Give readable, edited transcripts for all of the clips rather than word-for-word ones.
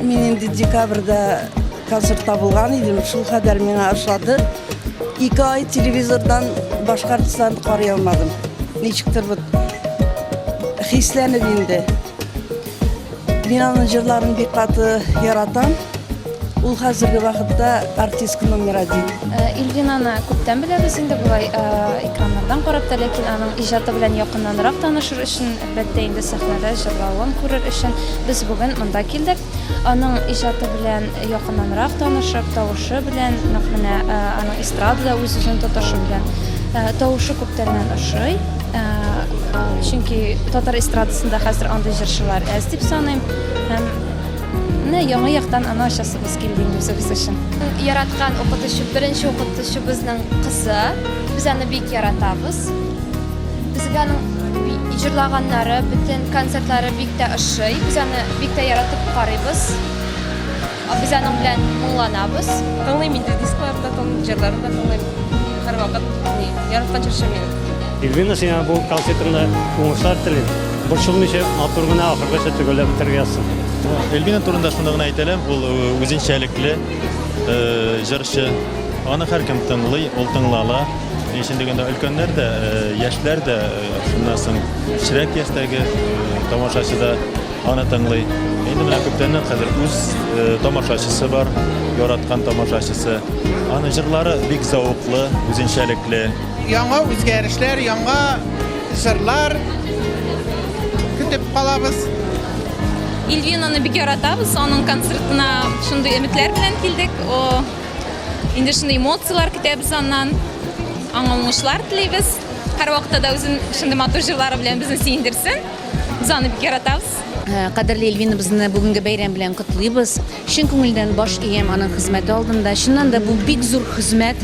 Мен енді декабрда концертта болған едім, шул қадар мені ашады. 2 ай телевизордан Башқұртстанды қарай алмадым. Нечіктір бұд хисленіп енді. Мен аның жырларын бек қаты яратам. Ул қазіргі вақытта артистка номер 1. Эльвинаны күптән беләбез инде булай экраннардан карап та, ләкин аның иҗаты белән якыннанрак танышыр өчен, әлбәттә инде сәхнәдә җырлавын күрер өчен без бүген монда килдек. Аның иҗаты белән якыннанрак танышып, тавышы белән, менә аның эстрадада үз-үзен тотышы белән тавышы күптәннән ошый. Чөнки татар эстрадасында хәзер андый җырчылар әз дип саныйм. Һәм яңа яктан аны ачасыбыз килде үзебез өчен. Яраткан укытучы, беренче укытучы безнең кызы. Без аны бик яратабыз. Безгә аның җырлаганнары, бүтән концертлары бик тә ошый. Без аны бик тә яратып карыйбыз. Без аның белән моңланабыз. Тыңлыйм инде дискларда, җырларын да тыңлыйм. Һәрвакыт яраткан җырчы минем. Эльвина, сиңа бу концертыңда уңышлар телим. Борчылмыйча матур гына ахыргача төгәлләп бетергәнсең. Эльвина турында шундый гына әйтәләм, ул үзенчәлекле җырчы. Аны һәркем тыңлый, ул тыңлала. Ишендегендә өлкәннәр дә, яшьләр дә, шуннан соң кечерәк яшьтәге тамашачы да аны тыңлый. Инде менә күптәннән хәзер үз тамашачысы бар, яраткан тамашачысы. Аны җырлары бик зауыклы, үзенчәлекле. Яңа үзгәрешләр, яңа җырлар көтеп калабыз. Эльвинаны бик яратабыз. Аның концертына шундый өметләр белән килдек. Инде шундый эмоциялар көтәбез аннан. Аңа уңышлар телибез. Һәрвакытта да үзен шундый матур җырлары белән безне сөендерсен. Без аны бик яратабыз. Кадерле Эльвина, безне бүгенге бәйрәм белән котлыйбыз. Чын күңелдән баш иям аның хезмәте алдында. Шуннан да бу бик зур хезмәт.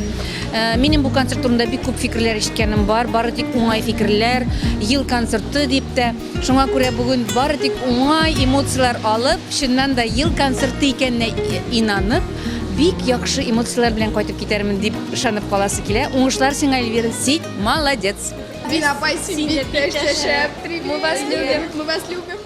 Минем бу концерт турында бик күп фикерләр ишеткәнем бар. Бары тик уңай фикерләр, ел концерты дип тә. Шуңа күрә бүген бары тик уңай эмоциялар алып, шуннан да ел концерты икәненә инанып, бик яхшы эмоциялар белән кайтып китәрмен дип ышанып каласы килә. Уңышлар сиңа, Эльвира, син молодец. Мы вас любим. Мы вас любим.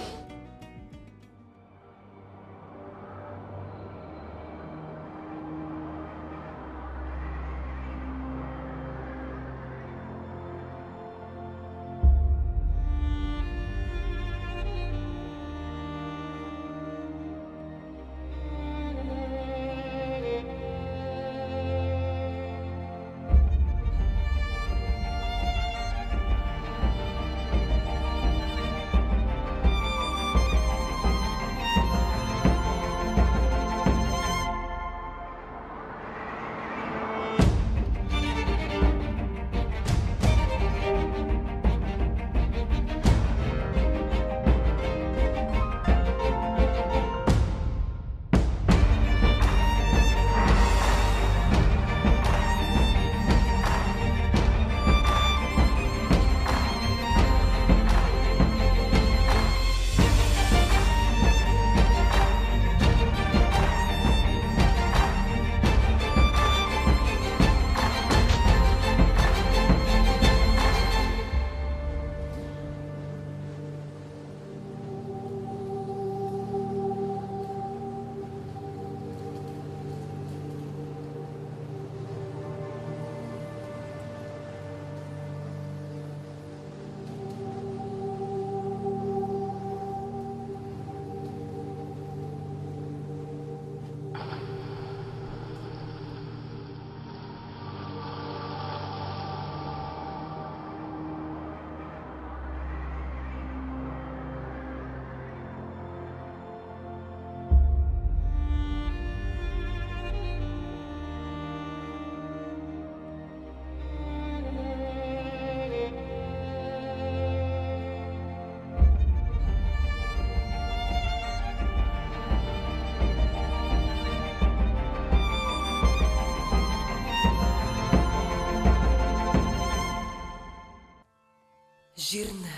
Җирне,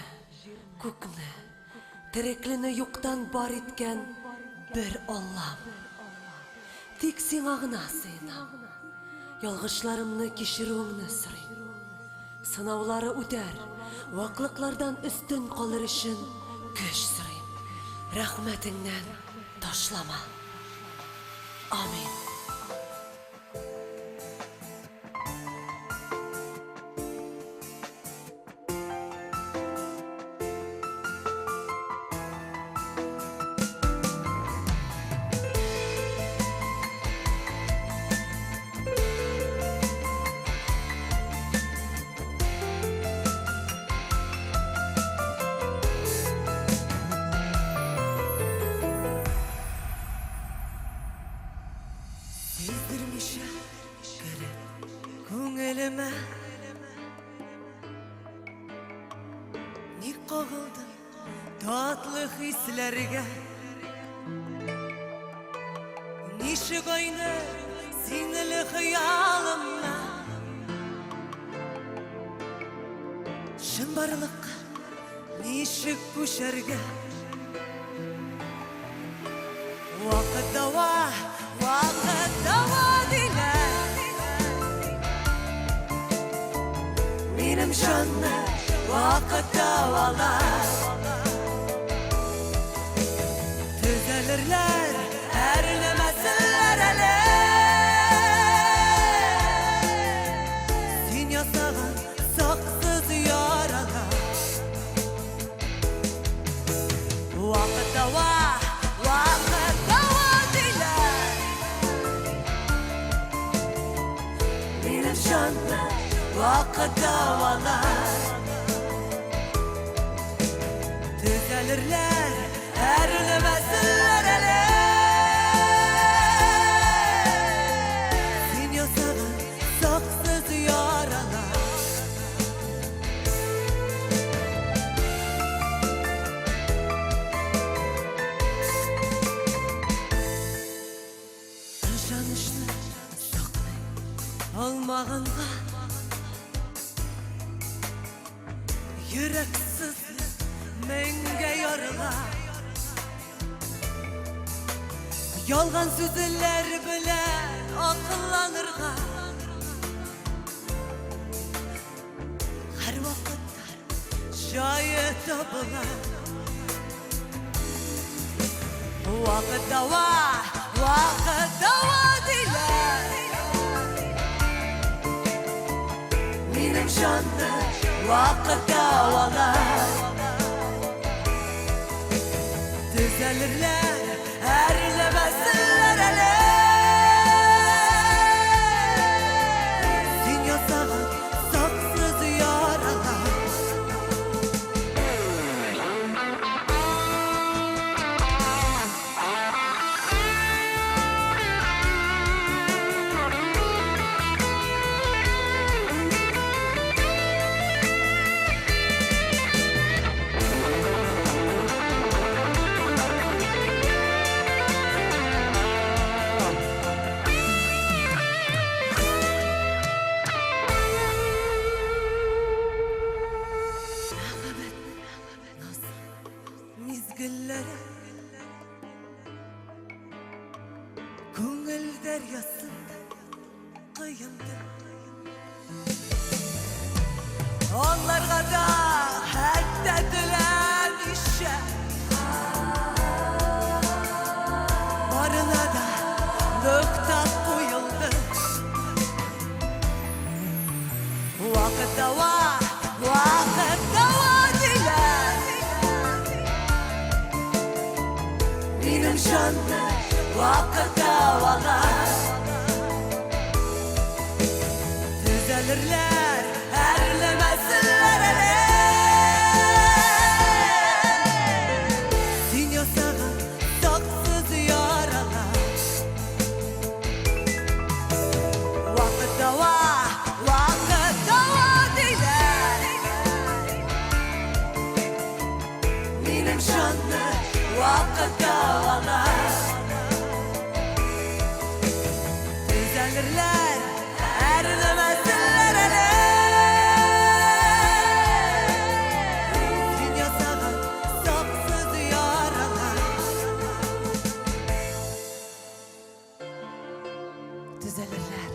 күкне, тереклене юктан бар иткән бер Аллам. Тик сиңа гына сыйынам. Ялгышларымны кичерүеңне сорыйм. Сынаулары үтәр, ваклыклардан өстен калыр өчен көч сорыйм. Рәхмәтеңнән ташлама. Amin. Sezdirmişim garip ko'nglime Ni qo'g'ildim tatlı hislerge Nişik oyna sinirli hayalimle Şımbarlıkka nişik kuşerge Vakit dava dile Benim şanlı vakit davalar Düzelirler erlemesinler hele Sen yasağın saksız yaralar Vakit dava dile Benim şanlı vakit davalar Düzelirler erlemesinler hele Sen yasağın saksız yaralar Yaşanışlı saklay olmağında Yüreksizlik menge yarılar Yalgan sözler bile akıllanırga Her vakitler şayet tabiler Vakit dava diler Benim şanlı vakit davalar Düzelirler erlemesinler hele Sen yasağın saksız yaralar Mizgillere Ko'ngil deryasında kıyımdı Onlarga da hatta dilen işe Barına da nokta koyuldu Vakit dava diler Benim şanlı vakit davalar Düzelirler erlemesinler hele Sen yasağın saksız yaralar Vakit dava diler Benim şanlı vakit davalar Düzelirler erlemesinler hele Sen yasağın saksız yaralar Düzelirler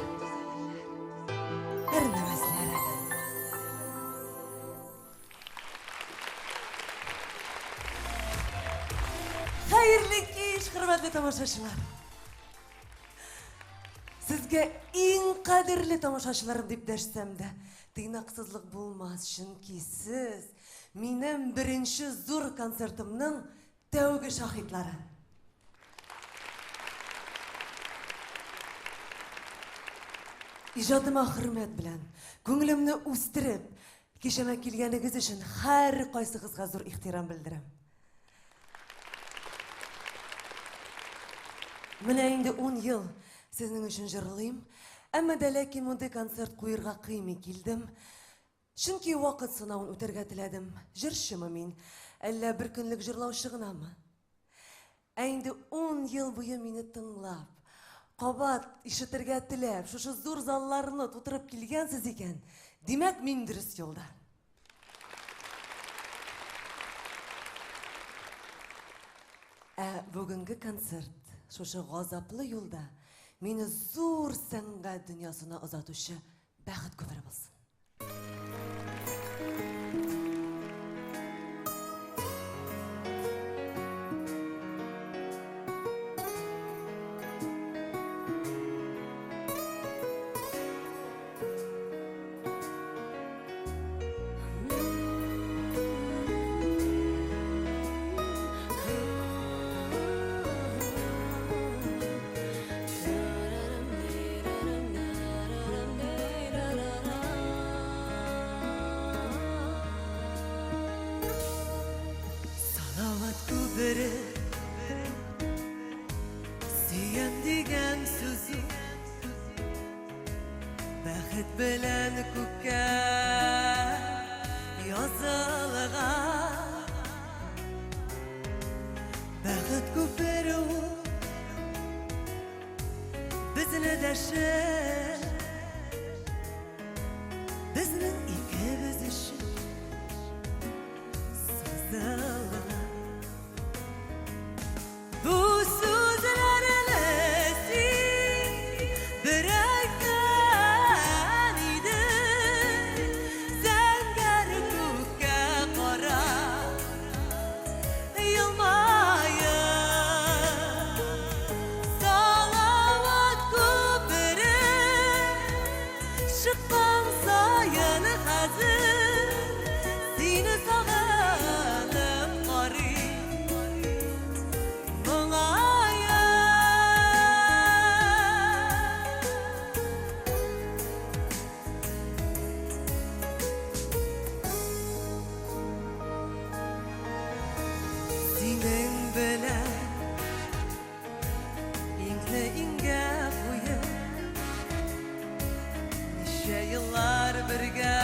erlemezler hele Hayırlı iş hürmetli tamaşaçılar. Сезгә иң кадерле тамашачыларым дип дәшсәм дә, тыйнаксызлык булмас, чөнки сез минем беренче зур концертымның тәүге шаһитлары. Ижадыма хөрмәт белән, күңелемне үстереп, кичәмә килгәнегез өчен һәр кайсыгызга зур ихтирам белдерәм. Менә инде 10 ел сезнең өчен җырлыйм, әмма дә ләкин мондый концерт куерга кыймый килдем. Чөнки вакыт сынавын үтәргә теләдем. Җырчымы мин, әллә бер көнлек җырлаучы гынамы? Ә инде 10 ел буе мине тыңлап, кабат ишетергә теләп, шушы зур залларны тутырып килгәнсез икән, димәк мин дөрес юлда. Ә бүгенге концерт шушы газаплы юлда мине зур сәнгать дөньясына озатучы бәхет күпере булсын. Күбері сүйен деген сөзі бәхет белән күккә язылған бәхет күпері ул безне дәшер безнең икебез өчен сузылган. Bu sözlerle bırakan idin Zengər kökə qara yılmayın Salavat köpürü Şıqqan sayın hazır Seni sağınıp qarıyım Senin belən İnglə ingə qoyub Neşə yıllar birgə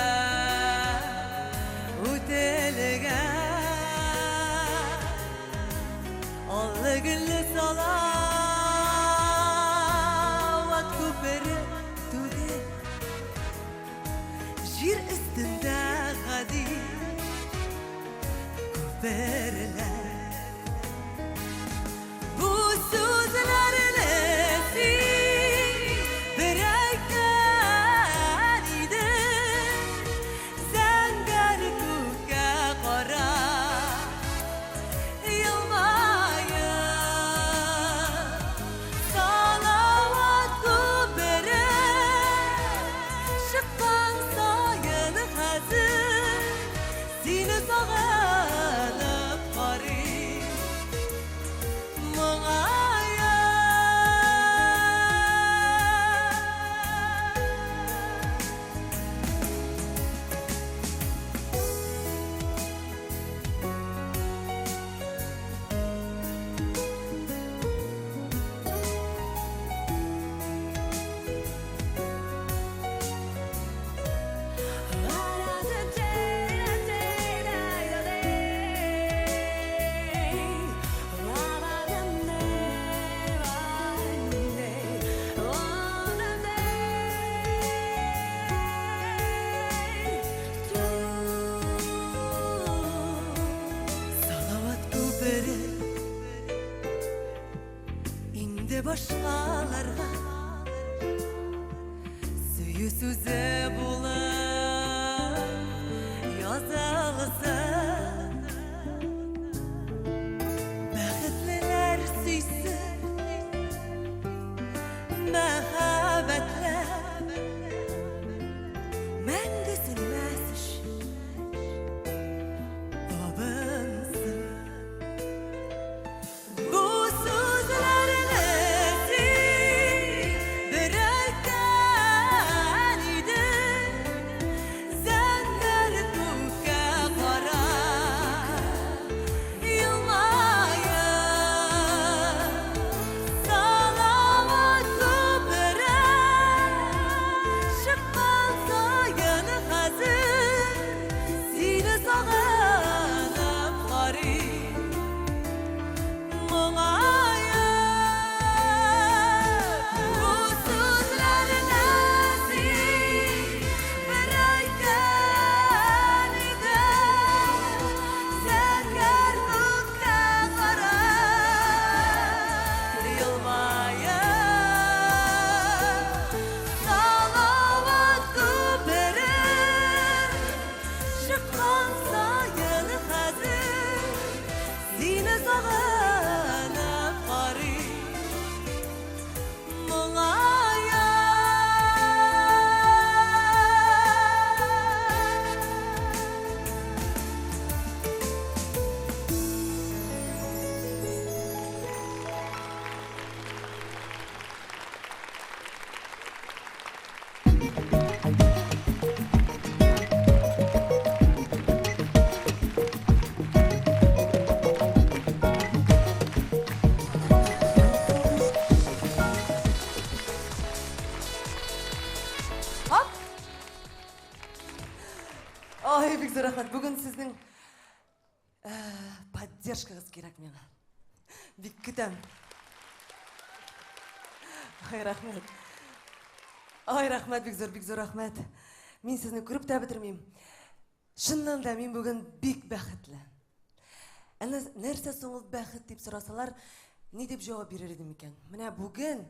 Ötəlgən Allı güllü salavat köperi tügü Jir üstündə qadir köperiler sözlerle bırakan idin Zengər kökə qara yılmayın Salavat köpürü Şıqqan sayın hazır Seni sağınıp qarıyım İndi başqalarga Süyü süze bulur Yazılsın Bәхетлеләр сөйсün Мәхәббәт Ай, бик зур рахмат. Бүгін сіздің поддержкаңыз керек мені. Бик күтем. Ай, рахмат. Ай, рахмат, бик зур рахмат. Мен сізні көріп та бітірмеймін. Шыннан да мен бүгін бик бәхетлі. Әні нәрсе соңыл бәхет деп сұрасалар, не деп жауап берер едім екен? Міне бүгін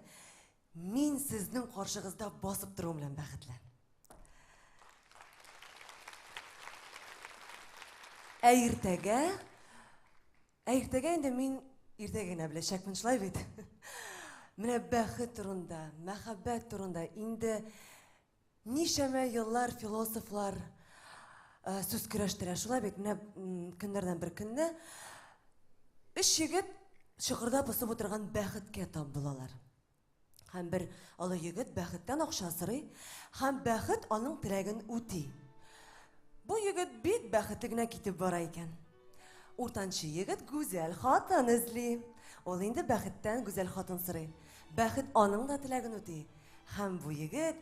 мен сіздің қаршығызда басып тұруым білен бәхетлі. Әйіртеге енді мен ертегені біле шәкміншілай бейді. Міне бәхет тұрында, мәхаббәт тұрында, енді нешеме еллар философлар сөз күрештірі. Шулай бейді, міне күндерден бір күнді үш егет шығырда бұсып отырған бәхетке тап болалар. Һәм бір алы егет бәхеттен ақша сұрай, һәм бәхет аның тілегін үти. Бұл егет бик бәхетлігіне кетіп бара екен. Уртанчы егет güzel хатын ізлі. Ол енді бәхеттен güzel хатын сұрай. Бәхет аның да тілегін үти. Һәм бұл егет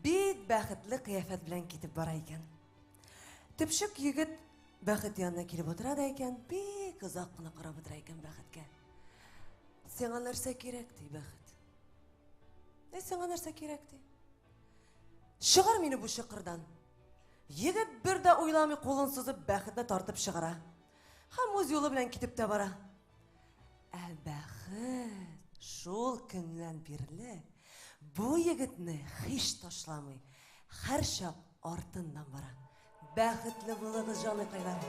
бик бәхетлі қияфет білен кетіп бара екен. Тіпшік егет бәхет янына келіп отырады екен, бик ұзақ қына қарап отыра екен бәхетке. Сеңа нәрсе керек дей бәхет. Сеңа нәрсе керек дей. Шығар мені бұл шықырдан. Егет бір де ойламай қолын созып бәхетті тартып шығара. Һәм өз жолы білен кетіп те бара. Әл бәхет шул күннен берлі бұл егетні хиш ташламай, һәр шақ артындан бара. Бәхетлі болыңыз жаны қайлар.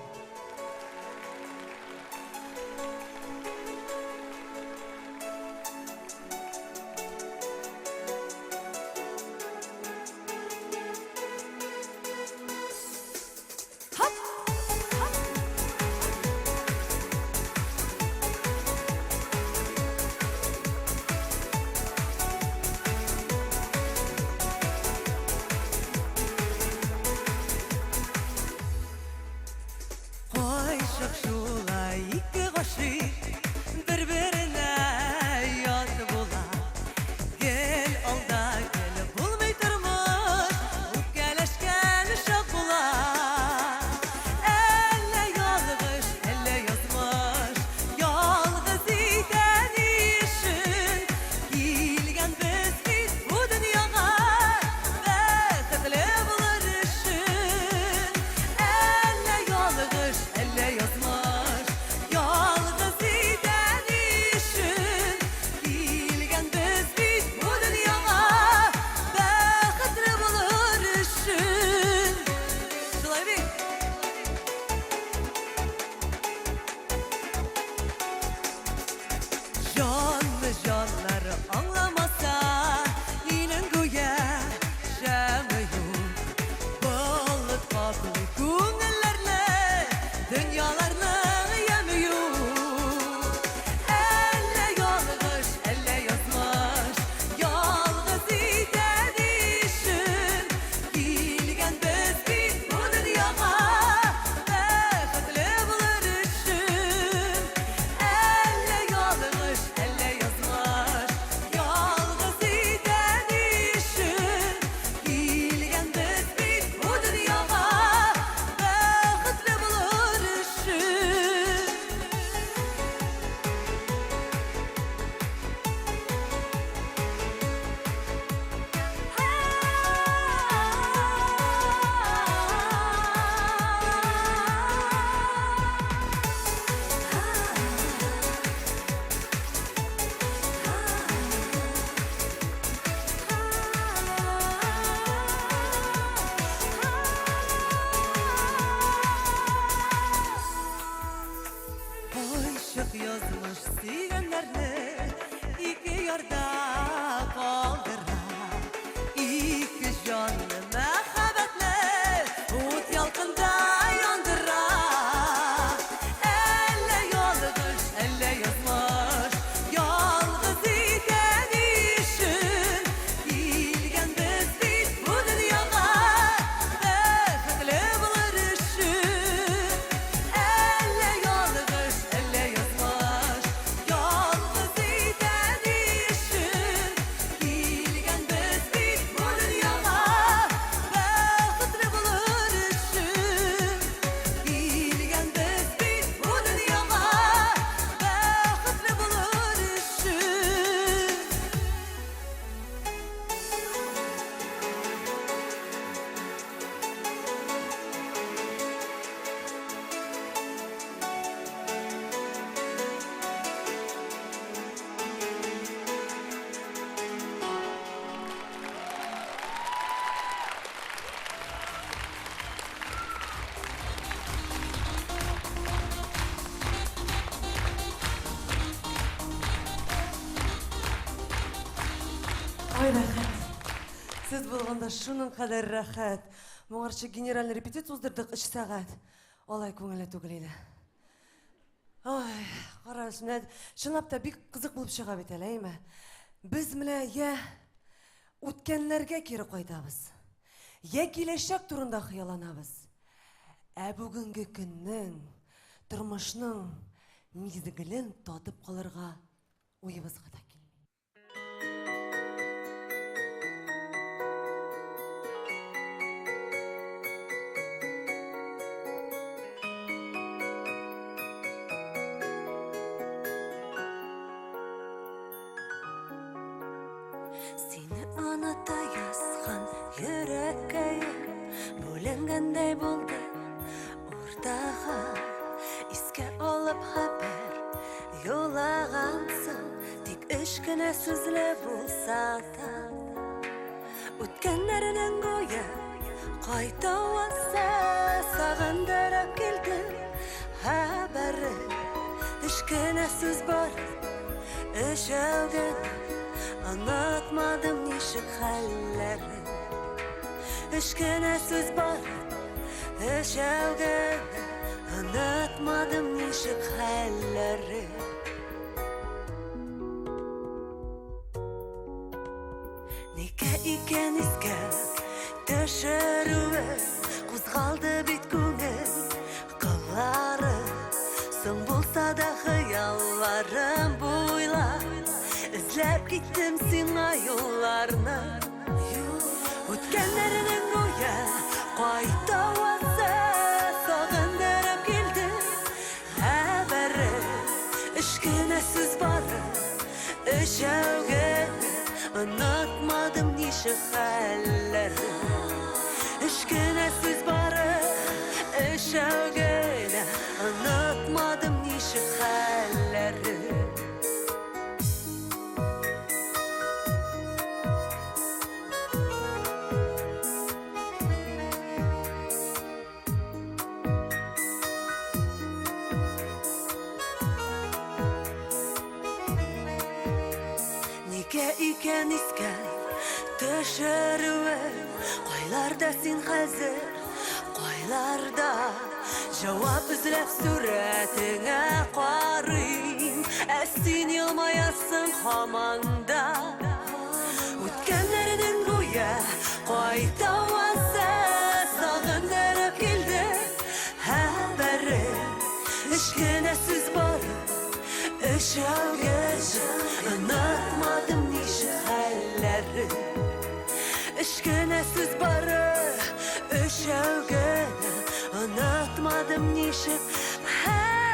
Ой, рәхәт. Сез булганда шуның кадәр рәхәт. Моңарчы генеральный репетиция уздырдык 3 сәгать. Алай күңелле түгел иде. Ой, караш, менә чынлап та бик кызык булып чыга бит әле, әйме? Без менә я үткәннәргә кире кайтабыз. Я киләчәк турында хыялланабыз. Ә бүгенге көннең, тормышның мизгелен татып калырга уебызга да килми. Сине аната язган йөрәккә бүленгәндәй булды уртага искә алып хәбәр юлагансың тик эш кенә сүзле булса да үткәннәрнең гүя кайта васа сагындырып килде хәбәре эш кенә сүз бар эшәүгән anlatmadım nişik halleri Eşkene söz var eşevgen anlatmadım nişik halleri Nike iken iske Teşerüve Kuzgaldı bit güngel Kılları Son bulsa da hıyallarım buyla İzlep gittim sina yollarına Ötkenlerinin goya Kayta vasa Sağındırıp geldi Haberi Eşkine söz barı Eşevge Anlatmadım nişik halleri Eşkine söz barı Eşevge Anlatmadım nişik halleri İken isken Teşerüve Koylarda sin hazır Koylarda Cevap üzülep suretine qarıyım Essin yılmayasın hamanda Ütkenlerinin güya Koyda vasa Sağındırıp geldi Haberi Eşkine süz barı Eşevgeç Anlatmadım nişi halleri Eşkine söz barı Eşevgeç Anlatmadım nişi halleri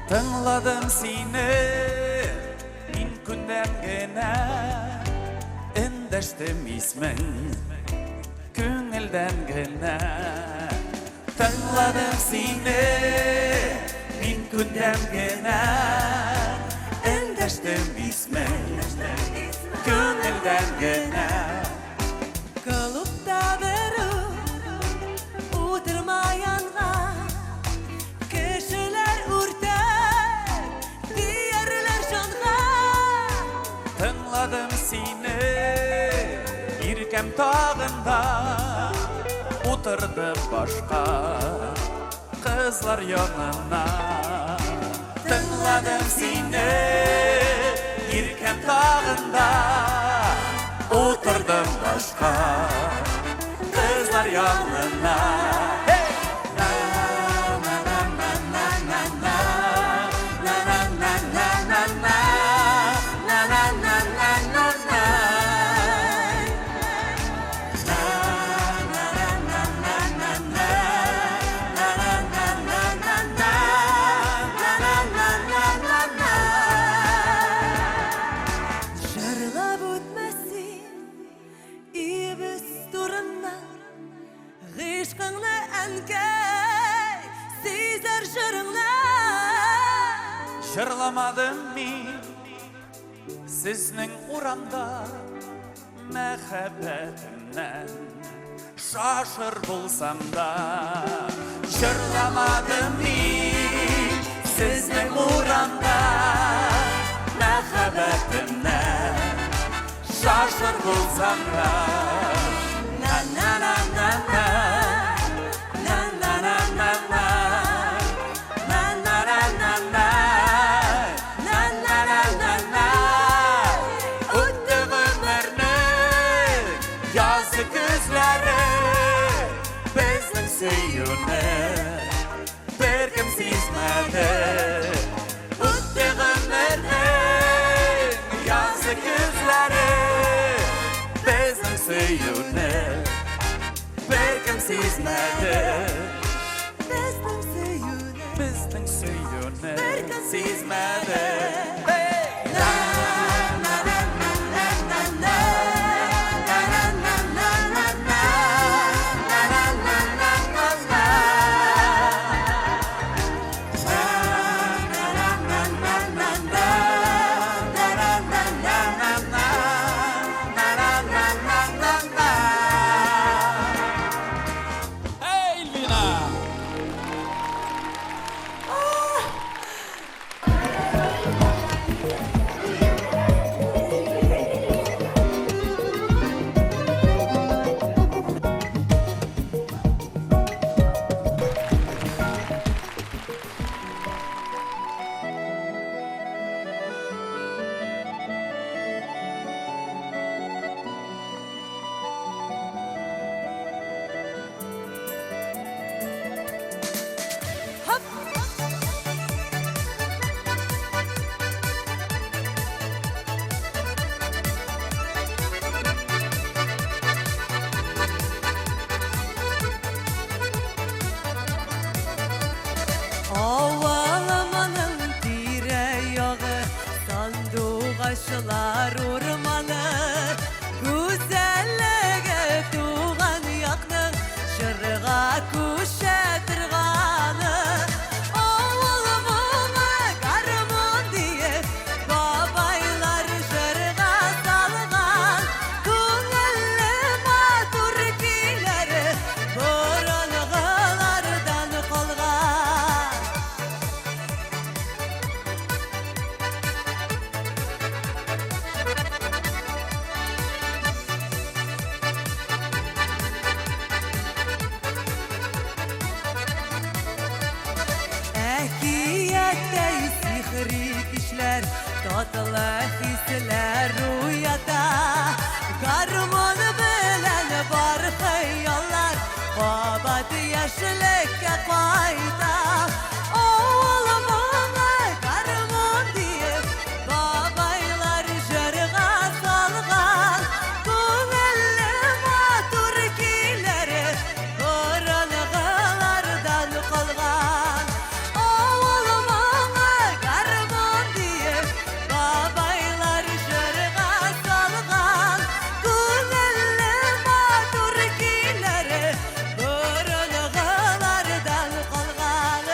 Tınladım seni min günden gene Endeştim ismen Küngülden gene Tınladım seni min günden gene Endeştim ismen Küngülden gene Kalıpta verir Uydurmayanlar Kişiler urtar Diğerler şanlar Tınladım seni İrkem tağında Отырдым башқа Қызлар янына Тыңладым сені Еркем тағында Отырдым башқа Қызлар янына Жырлап өтмәсін ибіз турынан Ғишқыңны әнкәй сезер жырыңна Жырламадым мен Сізнің урамда Мәхәббәтімнән Шашыр болсам да Жырламадым мен Сізнің урамда Мәхәббәтімнән Шашыр болсам да На-на-на-на-на На-на-на-на-на На-на-на-на-на На-на-на-на-на Өтті ғұмырның Yazı күзлері Біздің сүйуні Bir kim сезмеді Өтті ғұмырның Yazı күзлері Біздің сүйуні Bir kim сезмеді Біздің сүйуні Bir kim сезмеді Avalamanın tire yağı Sandık aşılar urmanı Güzelliğe tuğan yakны Жырға күшетірғаны Ауылымыма гармон дейіп Бабайлар жырға салған Көңілі матур күйлері Бұрынғылардан қалған Әкияттәй сихри кишләр Татылы хисләр уята Гармон белән бар хыяллар Кабат яшьлеккә кайта Авылымыма гармон диеп Бабайлар жырга салган Күңелле матур көйләре Борынгылардан калган Авылымыма гармон диеп Бабайлар жырга салган Күңелле матур көйләре Борынгылардан калган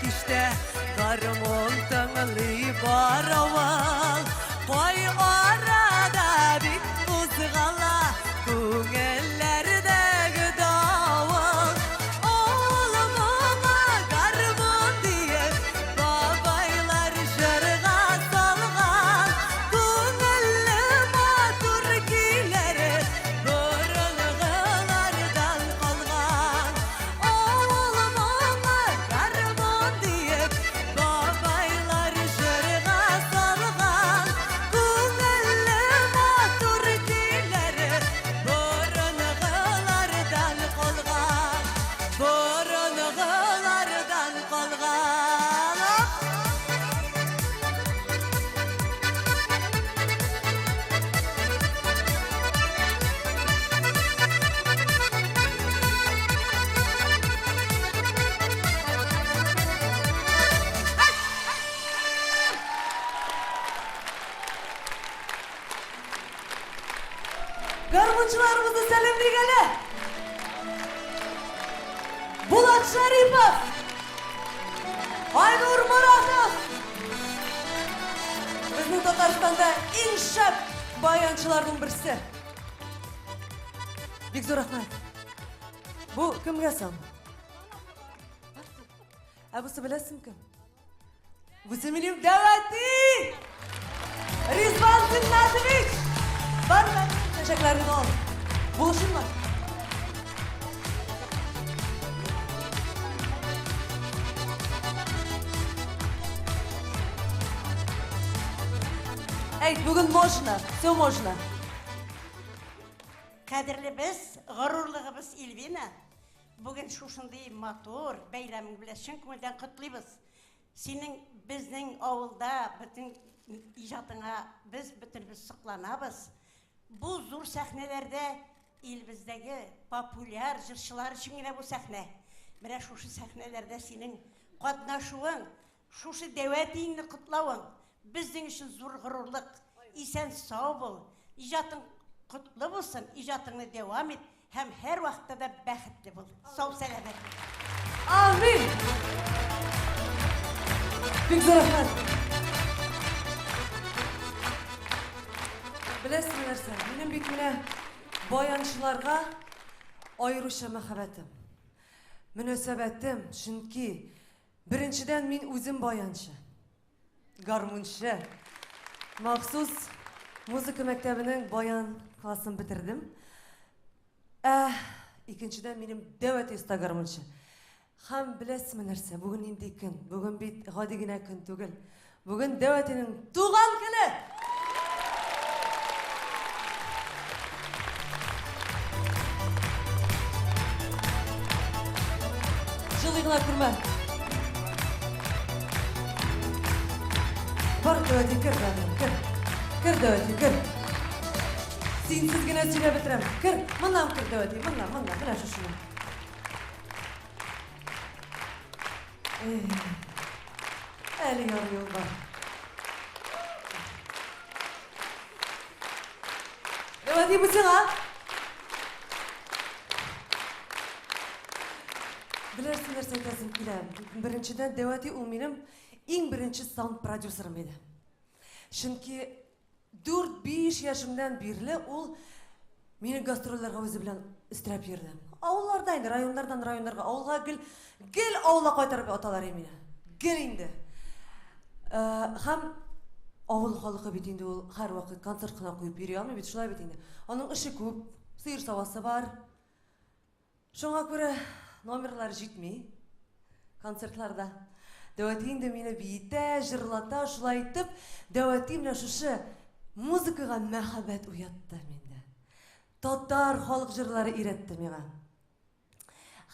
kişte Garmon tağlı baraval Koy orada bit uzgala Kungellerde gıdaval Oğlumuma garmon diye Babaylar şırga salgan Kungellima turkileri Burulğılardan kalgan Oğlumuma garmon diye Babaylar şırga salgan Kungellima turkileri Burulğılardan kalgan Burulğılardan kalgan Garmınçılarımızı selamlayalım. Bulat Şerifov, Aynur Muratov. Bizning Tataristonda eng shab bayonchilarning birisi. Bek zo'r rahmat. Bu kimga so'm? Busi bilasizmi kim? Busi mening da'vatim. Rizvan Zinnatович. Barcha teşekkürlerini al. Buluşun var. Ey, bugün moşna, sen moşna. Kadirli biz, gururluğumuz İlvina. Bugün şuşunday motor, beyramın bilen şın köngülden kutlayız. Senin bizning avulda bütün icatına biz sıklanabız. Bu zor sahnelerde ilimizdeki popüler jırçılar için yine bu sahne. Mine şuşu sahnelerde senin katnaşuğun, şuşu devetini kutlavın. Bizden için zor gururluk. İsen sağ bol. İcatın kutlu olsun. İcatını devam et. Hem her vakitte de bəxtli bol. Sağ selamet. Amin. Bek zo'r rahmat. Bilasizmi narsa? Mening bek mana bayonchilarga ayırışa muhabbatim. Munosabatim chunki birinchidan men o'zim bayonchi. Garmonchi. Maxsus muzika maktabining bayon klassini bitirdim. Ikkinchidan mening da'vat usta garmonchi. Ham bilasizmi narsa? Bugun endi kun, bugun bit g'odigina kun tugul. Bugun da'vatining tug'an kuni. Жылыгына кірме. Бар дәуәте кір, кір. Кір дәуәте, кір. Сенсіз генә сөйләп бетерәм. Кір, мыннан кір дәуәте, мыннан, менә шушыны. Әле яр бар. Дәуәте bu сиңа? Bilersin narsa aytasım kelem. Birinchidan Devati u mening eng birinchi sound prodyuserim edi. Chunki 4-5 yoshimdan beri u meni gastrollarga o'zi bilan istirab yurdi. Avullarda endi rayonlarga avulga gil avulga qaytarib otalar meni. Gil endi. Ham avul xalqi bit endi u har vaqt konsert qilib qo'yib beraymi? Bit shulay bit endi. Uning ishi ko'p, sir savasi bor. Shunga ko'ra номерлар жетмей концертларда. Дәвәтим дә мине бите, җырлата, шулай итеп, дәвәтим менә шушы музыкага мәхәббәт уятты миндә. Татар халык җырлары өйрәтте миңа.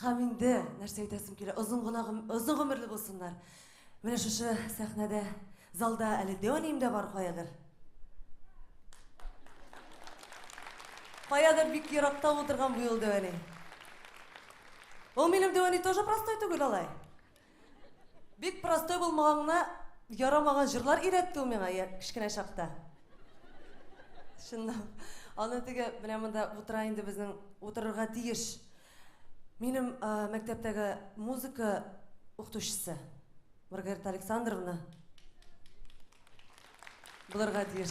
Һәм инде нәрсә әйтәсем килә, озын гомерле булсыннар. Менә шушы сәхнәдә, залда әле дәвәтим дә бар каядыр. Каядыр бик еракта утырган бу ел дәвәни. Ол менің дәуәни тоже простой түгел алай. Бик простой булмаганына ярамаган җырлар өйрәтте ул миңа кичкенә чакта. Шуннан аны теге белән монда утыра инде безнең утырырга тиеш. Минем мәктәптәге музыка укытучысы. Маргарита Александровна. Буларга тиеш.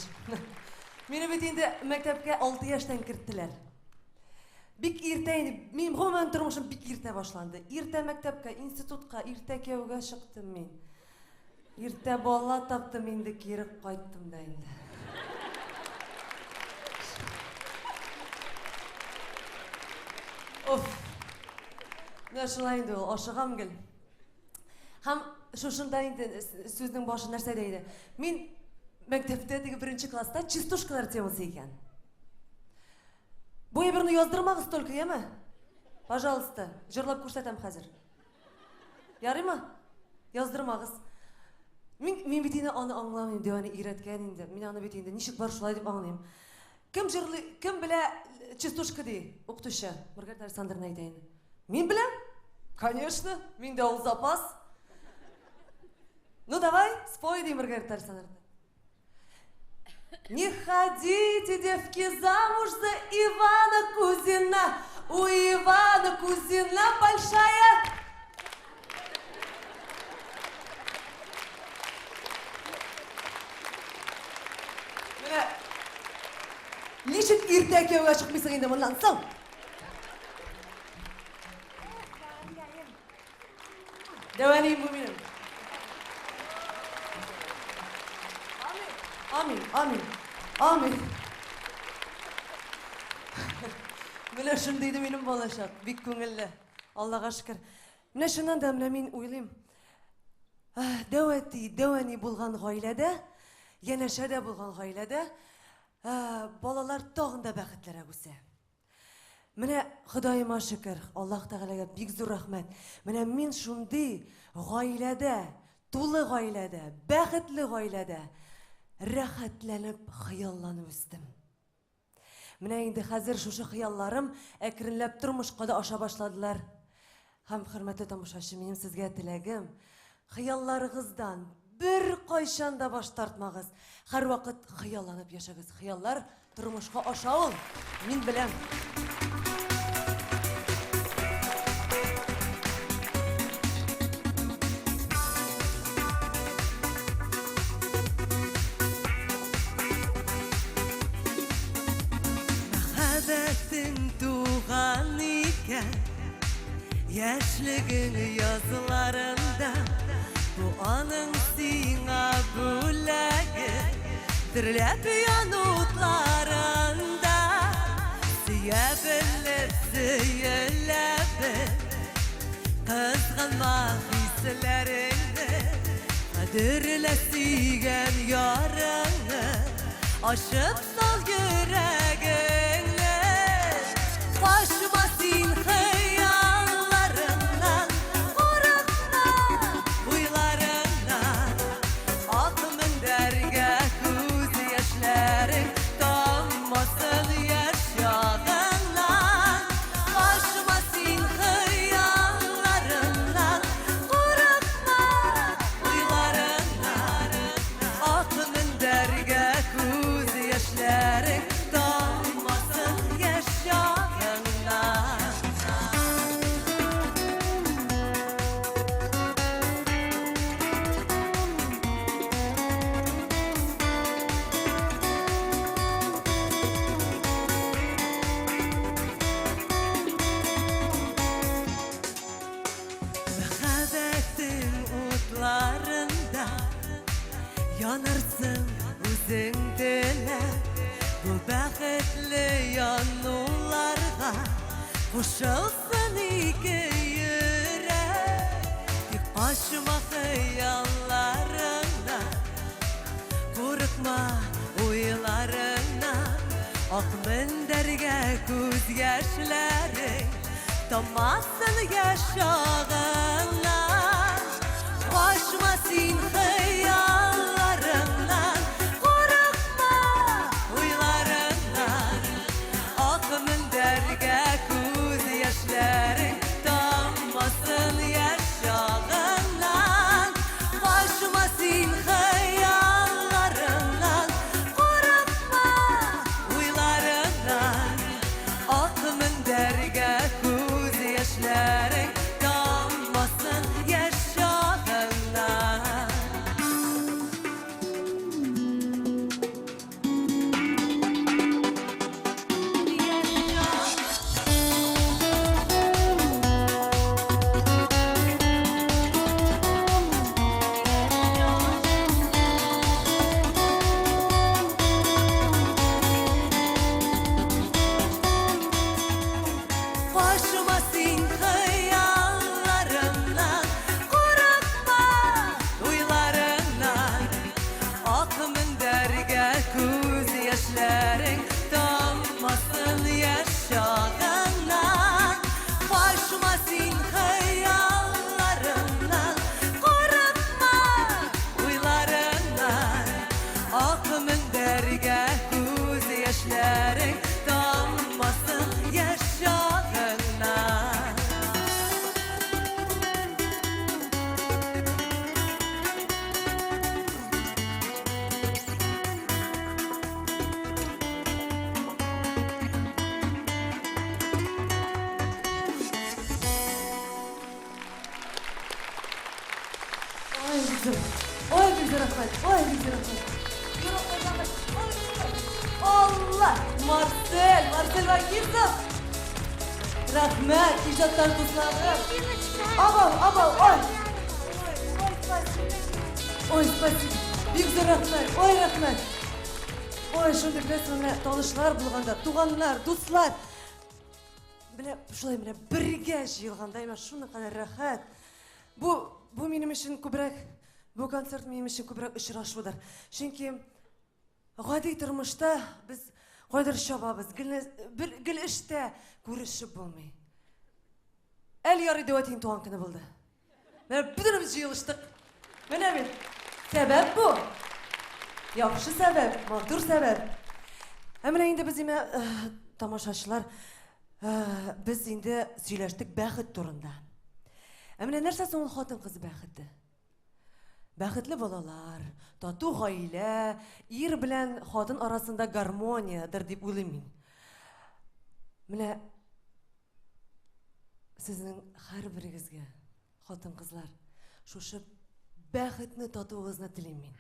Мені бит инде мәктәпкә 6 яшьтән керттеләр. Бик иртә инде, минем гомумән тормышым бик иртә башланды. Иртә мәктәпкә, институтка, иртә кияүгә чыктым мин. Иртә бала таптым инде, кире кайттым да инде. Оф. Менә шулай инде ул, ашыгам гел. Һәм шушында инде сүзнең башы нәрсәдә иде? Мин мәктәптә теге 1-нче класста частушкалар темасы икән. Бу әйберне яздырмагыз только, яме? Пожалуйста, җырлап күрсәтәм хәзер. Ярыймы? Яздырмагыз. Мин бит инде аны аңламыйм, дип аны өйрәткән инде. Мин аны бит инде ничек бар шулай дип аңлыйм. Кем җырлый, кем белә частушка ди? Укытучы. Маргарита Александровна әйтә инде. Мин беләм? Конечно, миндә ул запас. Ну давай, спой, ди Маргарита Александровна. Не ходите, девки, замуж за Ивана Кузина. У Ивана Кузина большая... Ничек иртә кияүгә чыкмыйсың инде моннан соң? Дәвәним бу минем. Амин, амин, амин. Менә шундый иде минем балачак, бик күңелле. Аллага шөкер. Менә шуннан да менә мин уйлыйм. Дәвәни булган гаиләдә, янәшәдә булган гаиләдә балалар тагын да бәхетлерәк үсә. Менә Ходаема шөкер, Аллаһ Тәгаләгә бик зур рәхмәт. Менә мин шундый гаиләдә, тулы гаиләдә, бәхетле гаиләдә рәхәтләнеп, хыялланып үстем. Менә инде хәзер шушы хыялларым әкренләп тормышка да аша башладылар. Һәм хөрмәтле тамашачы, минем сезгә теләгем, хыялларыгыздан бер кайчан да баш тартмагыз. Һәр вакыт хыялланып яшәгез. Хыяллар тормышка аша ул. Мин беләм. Туган икән яшьлегең язларында, бу аның сиңа бүләге терләп янутларында. Сөя белеп, сөелә бел, кызганма хисләреңне, кадерлә сөйгән ярыңны, ачып сал йөрәгеңне. Başıma sin hıyallarından, korkma huylarından, aklımın derge göz yaşların dammasın yaşağından. Başıma sin hıyallarından, korkma huylarından, aklımın derge göz yaşların dammasın yaşağından. Мәхәббәтең утlarında yanırsın үзең теләп. Бу бәхетле януларга кушылсын ике йөрәк. Тик ачма хыялларыңна, курыкма уйларыңнан, ак мендәргә күз яшьләрең тамасын яшагыңнан. Качма син хыялларыңнан, курыкма уйларыңнан, ак мендәргә күз яшьләрең тамасын яшагыңнан. Качма син хыялларыңнан, курыкма уйларыңнан, ак мендәргә күз яшьләрең тамасын Ой, güzel. Ой, güzel Ahmet. Ой, güzel Ahmet. Allah! Marcel Vakizov. Rahmet, icatlar kutladım. Abav, oy. Oy, spasibo. Büyük güzel rahmet, oy rahmet. Oy, şunday bilasizmi, tanışlar bulganda, tuğanlar, dostlar. Şulay birge jıyılganda, şunday rahat. Bu benim için köbürek, bu konsert benim için köbürek ışıraşudur. Çünkü gadi turmuşta biz qaydır şababız, gül işte görüşüp bulmay. El yarı devatin tuğan kını buldu. Bütünümüz jıyılıştık. Menemin, sebep bu. Yaxşı sebep, matur sebep. Hemen indi biz yine tamaşaçılar, biz indi söyleştik bəxit turunda. Hemen nerse son hatın kızı bəxitdi. Bəxitli balalar, tatu gaile, ir bilen hatın arasında garmoniyadır dep uylayman. Mine sizin her biringizge, hatın kızlar, şuşu bəxitni tatuğunuzni tilayman.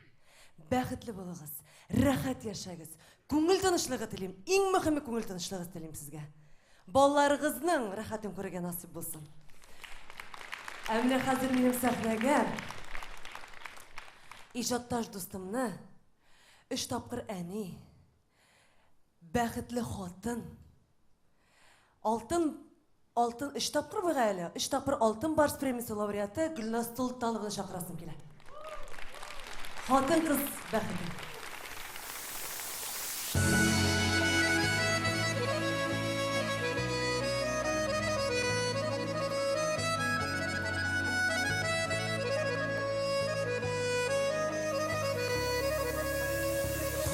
Бәхетле булыгыз, рәхәт яшәгез, күңел тынычлыгы телим, иң мөһиме күңел тынычлыгы телим сезгә. Балаларыгызның рәхәтен күрергә насип булсын. Әмма хәзер минем сәхнәгә иҗатташ дустымны 3 тапкыр әни, бәхетле хатын, алтын 3 тапкыр буга әле, 3 тапкыр алтын барс премиясе лауреаты Гөлназ Толтанованы чакырасым килә. Hatın kız bəxti.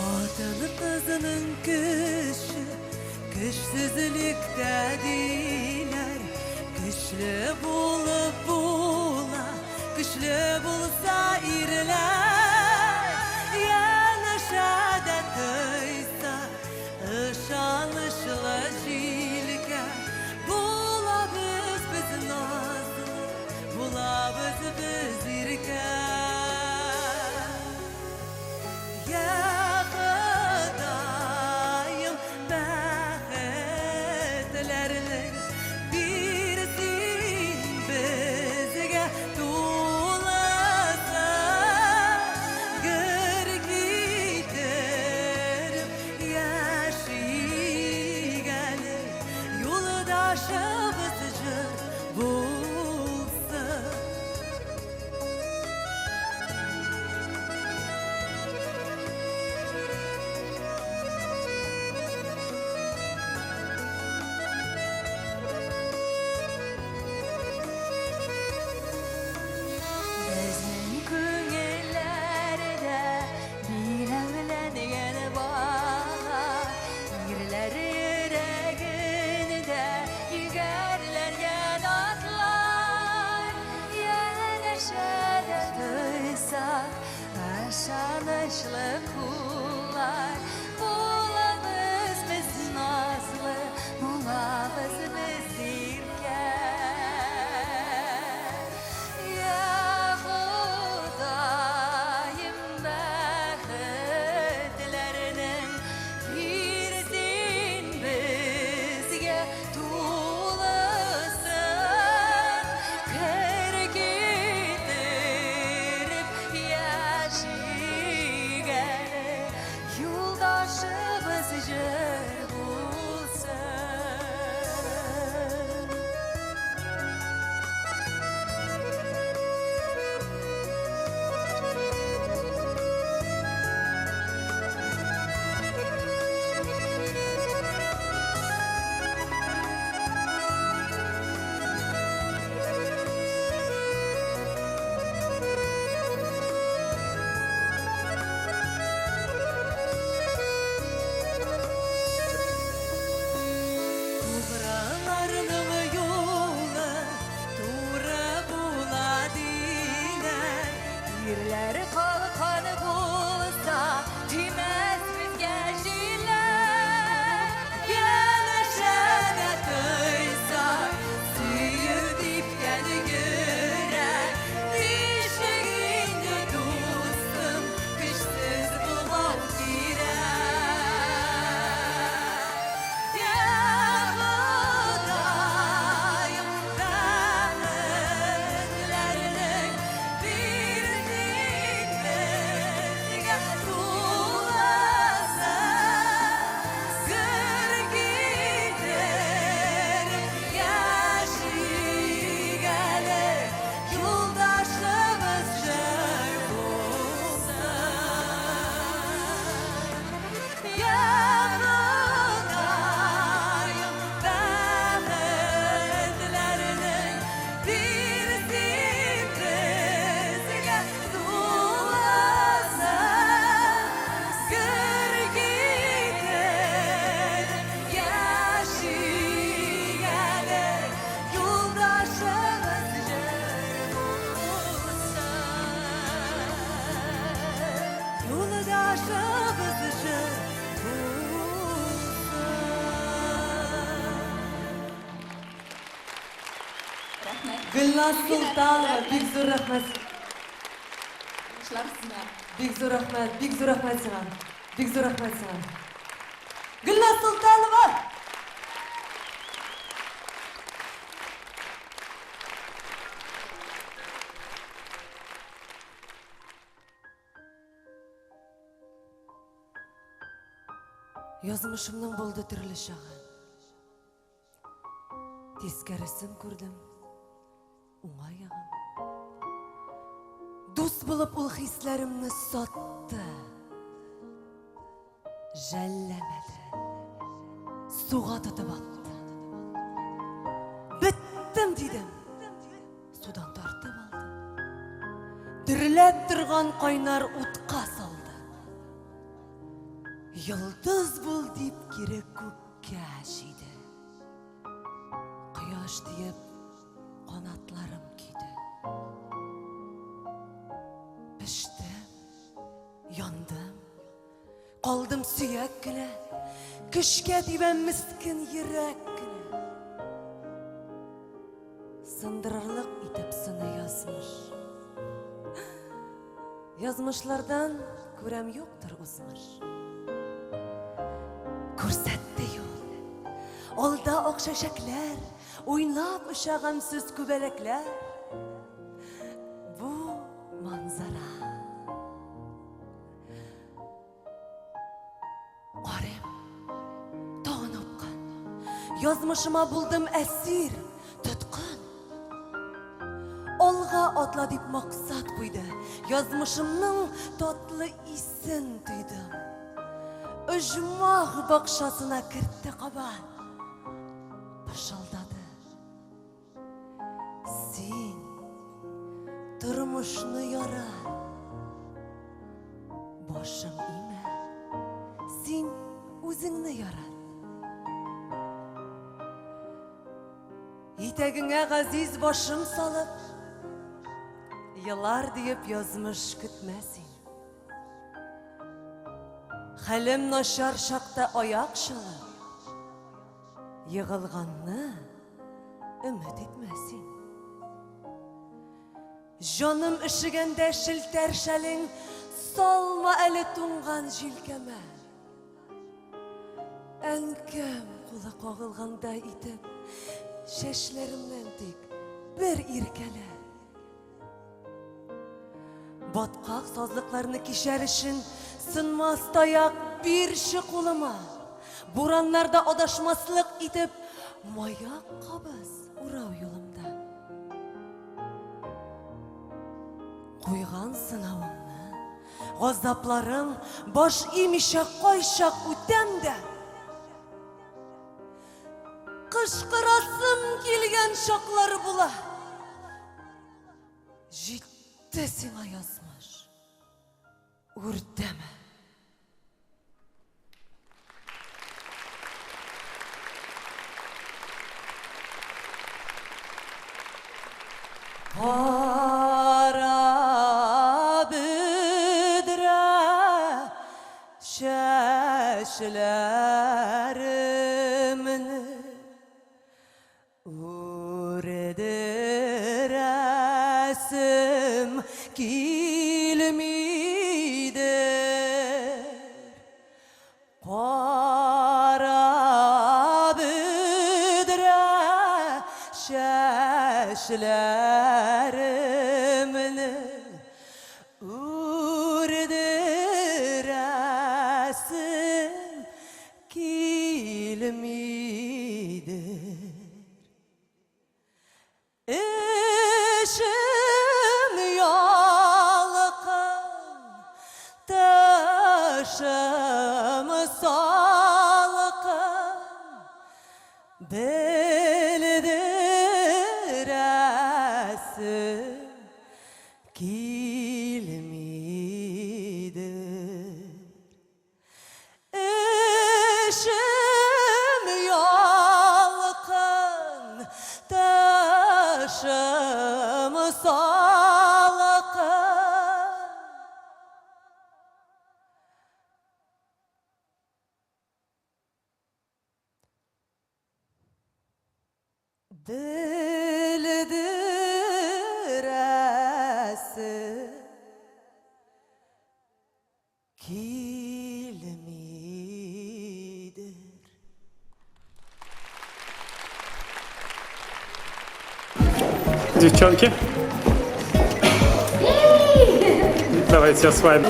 Hatın kızının güçlü, güçsüzlükte diler. Güçlü bulup bula, güçlü bulsa irler. Yanışadetiysa ışanışlı jilke, bulabız biz nazlı, bulabız biz irke. Ya Xudayım bəxtlərinin birsin bizge yaşanışlı kullar, bulabız biz nazlı, bulabız biz irke. Ya Xudayım bəxtlərinin birsin bizge tulasın, kır gidirip yaşigəni yoldaşımız jır bulsun. Toprağlarının yolu tura buladiler, yerleri kalkan bulsa timez bizge jiler. Yanışana duysa suyu dipken görer, dişin Yoldaşımız için Gülnaz Sultanova, bek zo'r rahmat. Bek zo'r rahmat, bek zo'r rahmat sana. Bek zo'r rahmat sana. Gülnaz Sultanova. Yazmışımның болды түрлі шағы. Тескәрісін көрдім, оңай ағым. Дос болып ол хисләремні сатты. Жәлләмәді, суға тұтып атты. Біттім дедім, судан тартып алды. Дүрләп тұрған қайнар утқа салды. Yıldız bul deyip kiri көкке жиді. Құяш deyip қанатларым күйді. Піштім, яндым, қалдым сүйек кілі. Күшке дейбен міскін ерек кілі. Сындырырлық итіп сыны язмыш. Язмышлардан көрәм yoqтыр узмыш. Күрсәтті yol, олда ақ шәшәкләр, ойнап ұшағамсыз күбәләкләр. Бу манзара. Қарым, тағын опқан, язмышыма бұлдым әсир, тұтқын. Олға атла деп мақсат қойды, язмышымның татлы исін түйдім. Ұжмақ бақшасына кіртті қабан, пышылдады. Сен тұрмышны ярат, башың име, сен өзіңні ярат. Етегіңе ғазиз башым салып, елар дейіп язмыш күтмәсін. Хәлем нашар шақта аяқ шылып, Йығылғанны үміт етмәсін. Жаным ішігенде шілтер шәлің, салма әлі туңған жилкеме. Әнкем қолы қағылғанда итіп, шәшлерімнен тек бір иркеле. Батқақ сазлықларны кешер үшін сынмас таяқ бірші қолыма. Буранларда адашмаслық итіп, маяқ қабыз урау yolымда. Қойған сынауымны, ғазапларым баш имеше қайшақ өтемді. Қышқырасым келген шақлары бұла. Жетті сен аязмаш, өрдемі. Para büdre şeşlerimini Urdiresim kilmidir Para büdre şeşlerimini Urdiresim kilmidir İşim yalqın, taşım salqın, bildiresim kilmidir. İşim yalqın, taşım salqın, девчонки. Давайте я с вами.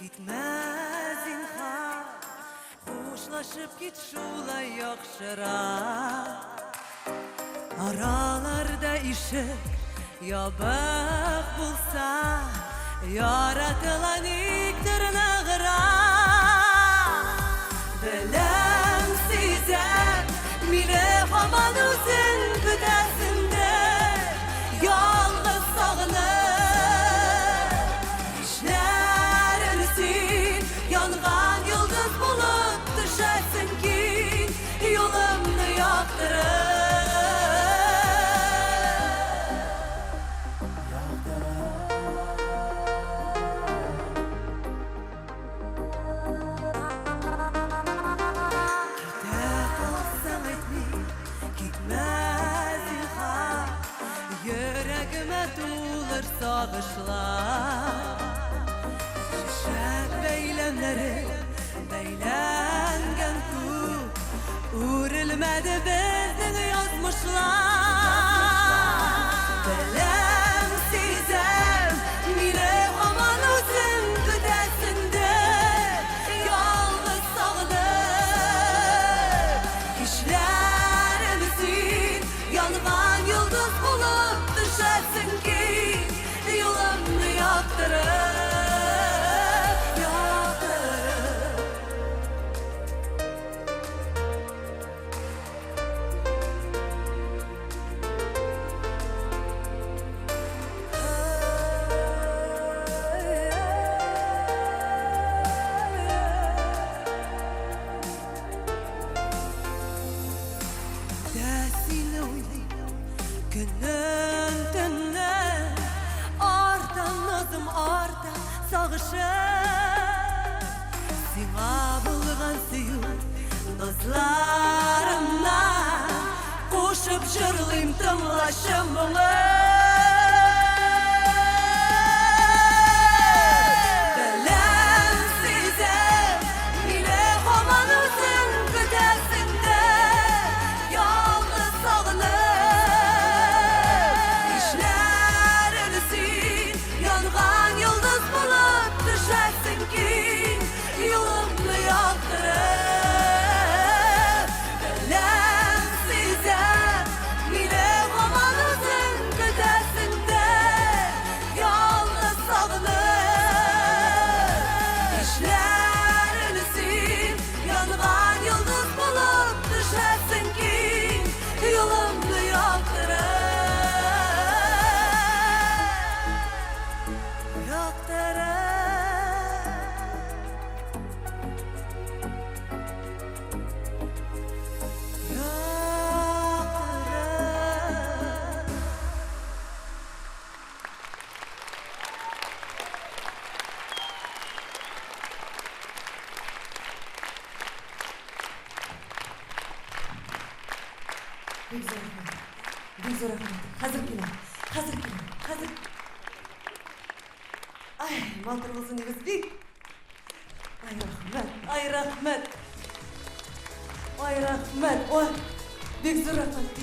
Gitmez inha Hoşlaşıp git şulay yakşıra Aralarda işik Yabak bulsa Yaratılan iktir nağıra Bilem sizem Mile haman uzun güdesinde Yalnız sağınır Yangan yıldız bulup düşersin ki Yolumnu yaktırır Gidek olsan etme Gitmez ilha Yüreğime dulur sağışlar Beylenleri beylengen ku Uğrilmedi bizden yazmışlar Bilem sizem Mire aman uzun güdesinde Yalnız sağınır İşlerimizin yanılan yıldız bulup düşersin ki Yolumnu yaktırır Günün tünden Artan nazım artan sağışır Sina bulgan suyu Nazlarımla Koşup jırlayım tımlaşımını Bilem sizem Mine haman uzun güdesinde Yalnız sağınır Yangan yıldız bulup düşersin ki Yolumnu yaktırır Bilem sizem Mine haman uzun güdesinde Yalnız sağınır İşlerinizin Yangan yıldız bulup düşersin ki Yolumnu yaktırır Güzel rahmet. Hazır kine. Ay, mantırımızın yüzbik. Ay rahmet. Oy, güzel rahmet.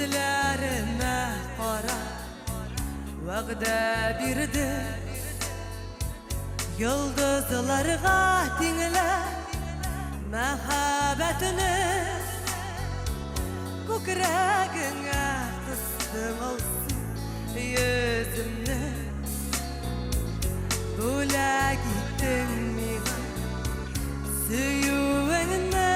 Gözlerime kara Vagda birdi Yıldızlarga dinle mehabetini Ko'kragingga qisdim olsun yüzümni Bo'la gittin menga suyuvingni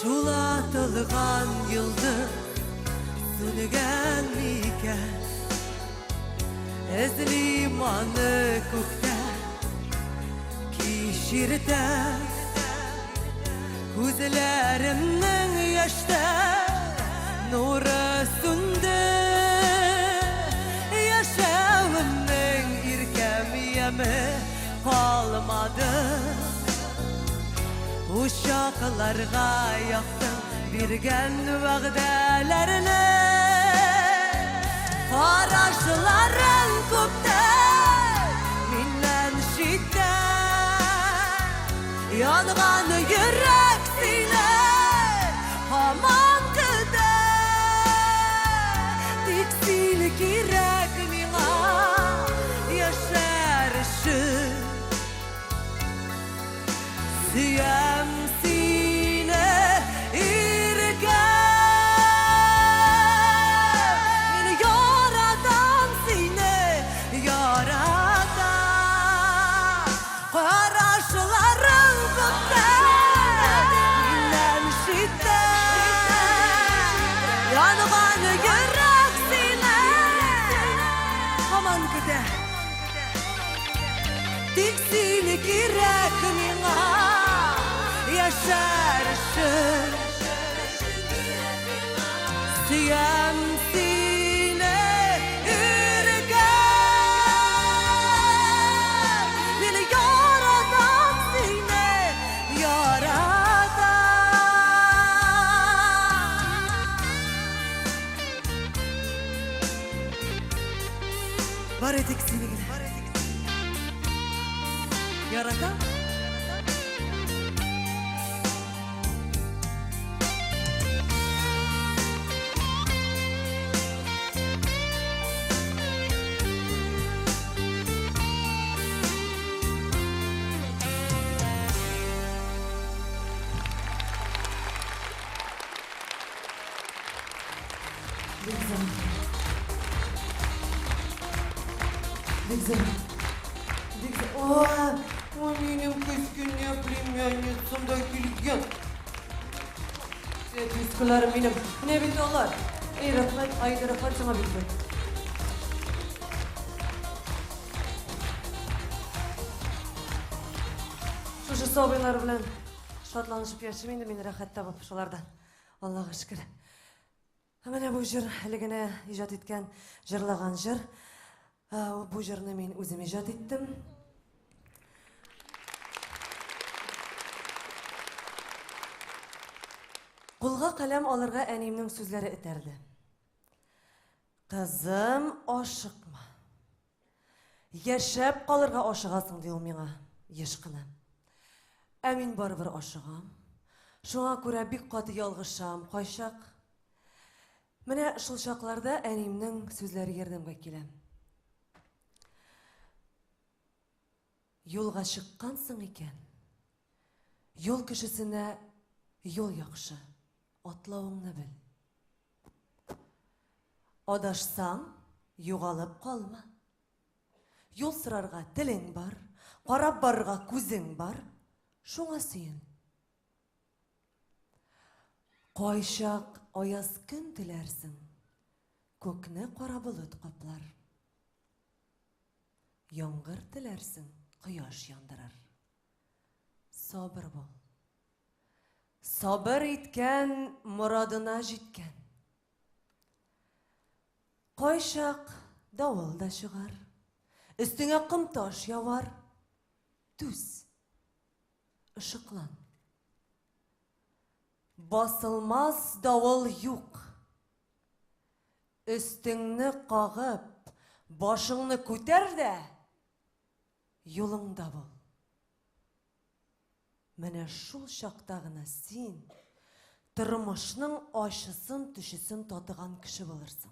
Şulatılgan yıldız sönügen iken Ezlim anı kökte kişirde Gözlerimden yaşta nuru söndü Yaşamımın irkem yemi kalmadı Uşaklarga yaktım birgen vağdelerini Faraşların köpte minlen şiddet Yangan yürek sile haman kıde Tiksil kirek mina yaşar ışık Siyem sine irgen Beni yaradan sine yaradan Karaşların köpte minlen şiddet Yangan yürek sine aman gide Tiksil kirek mina yaşarsın Siyem sine ürgen Beni yaradan sine yaradan Var edik seni yine Yaratan O benim küskün yapayım yanıtsımda gülgen. Küskülerim benim. Ne bildi onlar? Ey rahmet, ayda rahmet sana bildi. Şu sabırlar bilen şatlanışıp yaşamayın meni rahat tapıp şulardan. Allah'a şükür. Hemen bu jır, eligine icad etken, jırlagan jır. Bu jırını men özüm icad ettim. Kulga kalem alırga enimnin sözleri iterdi. Kızım aşıkma. Yaşap kalırga aşıgasın diyor mena yaşkına. Emin barbar aşıgam. Şuna göre bir katı yalgışam, kayşak. Mene şul şaklarda enimnin sözleri yerdemge kelem. Yolga çıkkansın iken, yol kişisine yol yakşı. Atlauыңны bil. Adaşsang, yo'g'olib qolma. Yo'l sırarga tiling bar, qarab barga ko'zing bar, shunga suyin. Qo'yshaq oyoz kun tilarsin, ko'kni qora bulut qoplar. Yomg'ir tilarsin, quyosh yondirar. Sabr bo'l. Sabır etken muradına jetken. Qo'yshaq davul da шығар. Üstüne qum tosh yavar. түс. Ышыклан. Басылмас давыл юк. Өстіңні қағып, башыңны көтер дә, юлыңда бол. Менә шул чакта гына син тормышның ачысын, төшесен татыган кеше булырсың.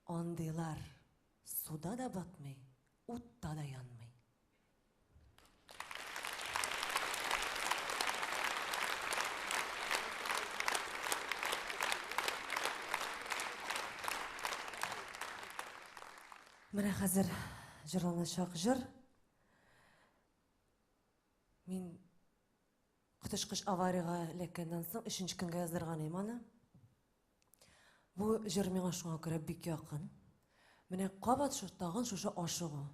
Андыйлар суда да батмый, утта да янмый. Менә хәзер җырланачак җыр. Мин котышкыш аварияга эләккәннән соң 3нче көнгә яздырган идем аны. Бу җыр миңа шуңа күрә бик якын. Менә кабат тагын шушы ашыгу.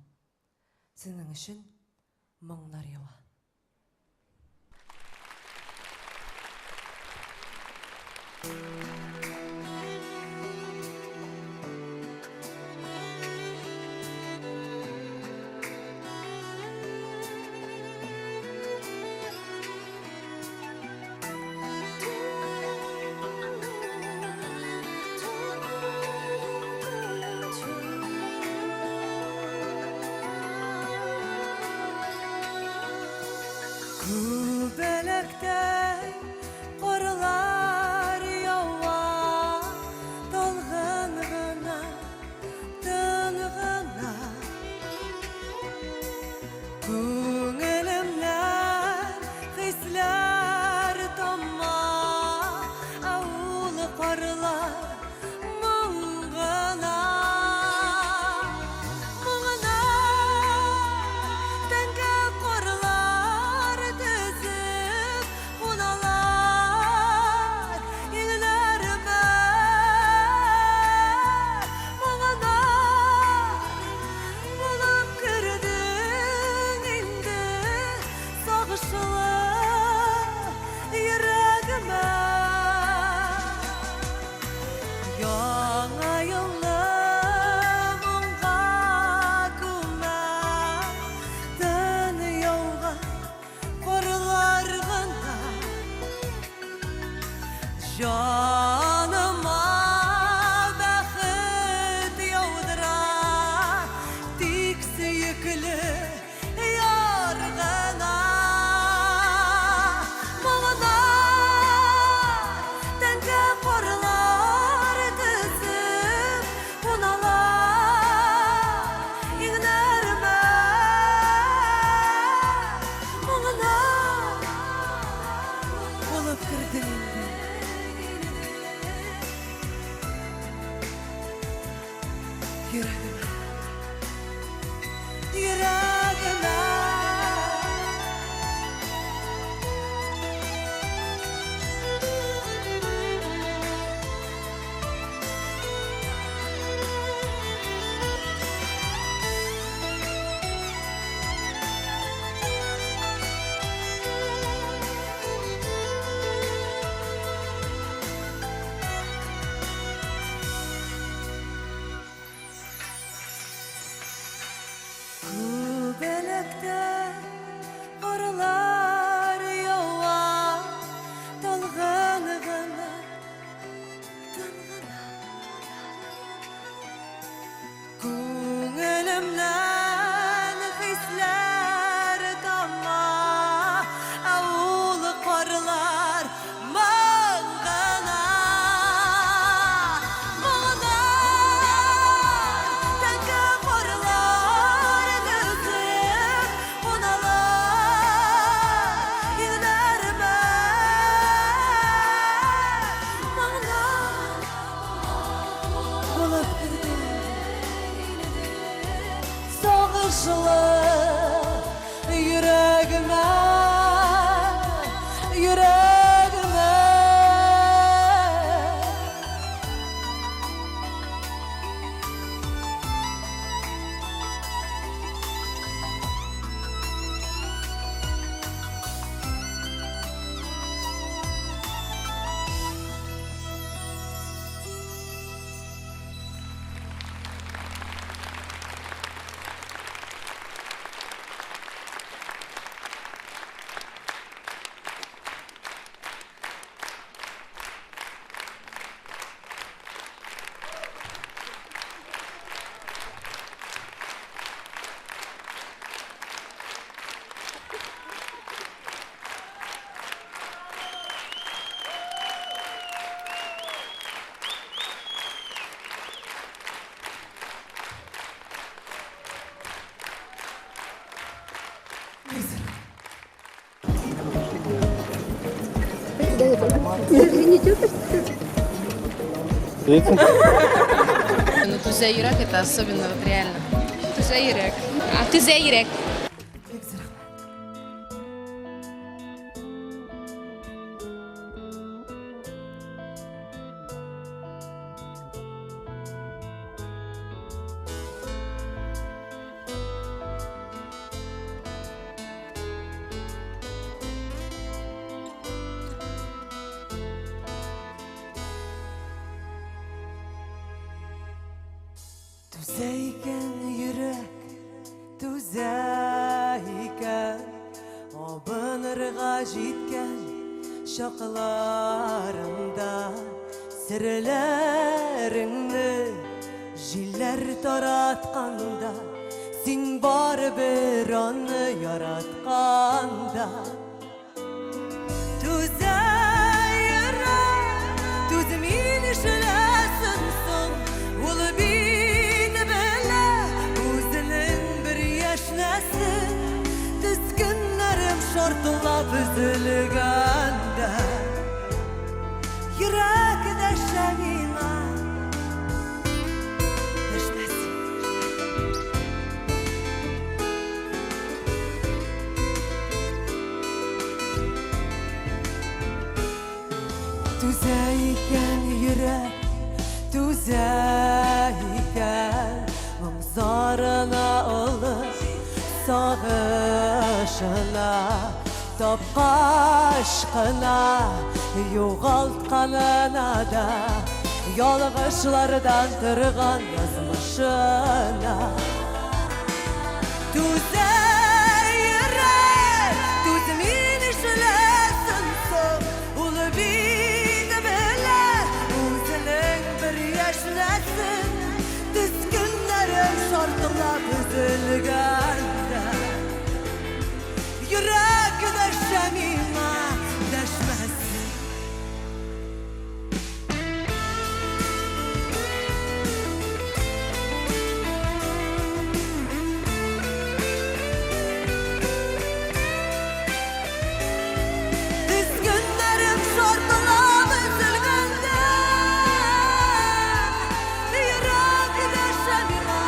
Синең өчен моңнар ява. Күбәләктәй қарлар яуа, талгын гына, тын гына. Күңелемнән хисләр тамма, авыл қарлар моң гына. Canıma bəxit yağdıra, tik sıyıklı yarğına. Mağanar təngə qarlar tüzüb, bunalar iğnərmə. Mağanar olub kırdın indi. Ну, Тузя Юрак это особенно вот реально. Тузя Юрак. А Тузя Юрак. Tüzeyken yürek, tüzeyken Abanırga jitken şaklarımda Sirlerini jiller taratkanda Sin bar bir anı yaratkanda Tüzey yürek, tüzmin işlesin son Ulu Tüzgünlerim şortla büzülgende Yürek deşemine Deşmesin Tüzeyken yürek Tüzeyken Mamzarına olur Sağışına Tapqa aşkına Yoğaltqanına da Yolğışlardan tırğan yazmışına Tüzey yürek Tüzmin işlesin son Ulu bini bile Uzunun bir yaşlasın Tüzgünlerim şartla büzülgen Yürek deşemime deşmesin Düzgünlerim şortla büzülgende Yürek deşemime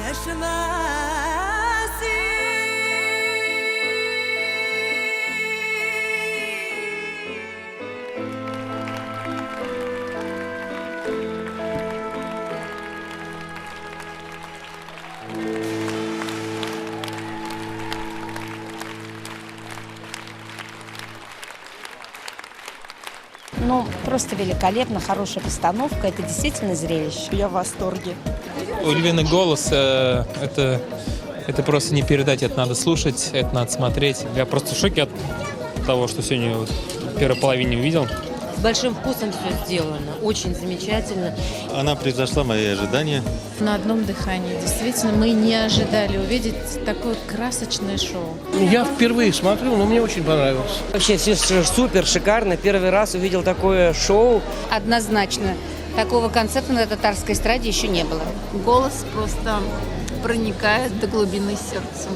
deşmesin Ну, просто великолепно, хорошая постановка. Это действительно зрелище. Я в восторге. У Львины голос, это просто не передать, это надо слушать, это надо смотреть. Я просто в шоке от того, что сегодня в первой половине увидел. С большим вкусом все сделано, очень замечательно. Она превзошла мои ожидания. На одном дыхании. Действительно, мы не ожидали увидеть такое красочное шоу. Я впервые смотрю, но мне очень понравилось. Вообще все супер, шикарно. Первый раз увидел такое шоу. Однозначно. Такого концерта на татарской эстраде еще не было. Голос просто проникает до глубины сердца.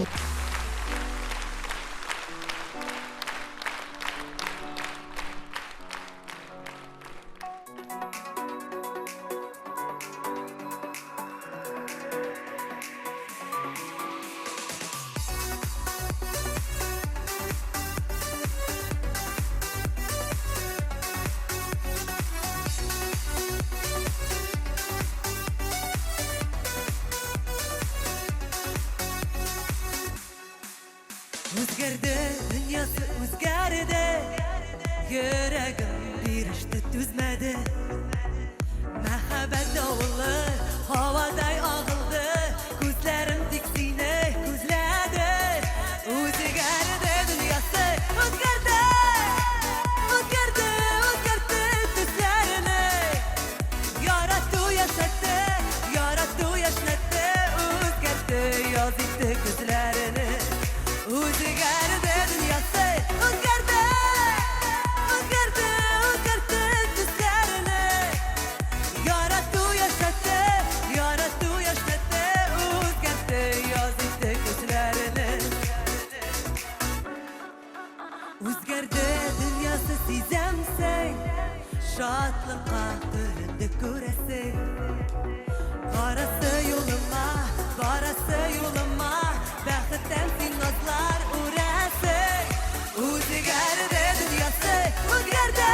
O'zgardi, dunyosi o'zgardi. Yuragim berishni tuzmadi. Muhabbat dovuli havoday og'ildi. Ko'zlarim tiksini ko'zladi. O'zgardi dunyosi, o'zgardi. O'zgardi, o'zgardi tuslarini. Yaratdi, yashatdi, yaratdi, yashnatdi. O'zgardi, yozdi ko'zlarini. O'zgardi dunyosi, o'zgardi. O'zgardi, o'zgardi tuslarini. Yaratdi, yashatdi, yaratdi, yashnatdi. O'zgardi, yozdi ko'zlarini. O'zgardi dunyosi sezamsan, shodlikqa to'lindi ko'rasan. Borasi yo'lima, borasi yo'lima, baxtdan sen nozlar urasan. O'zgardi dunyosi, o'zgardi.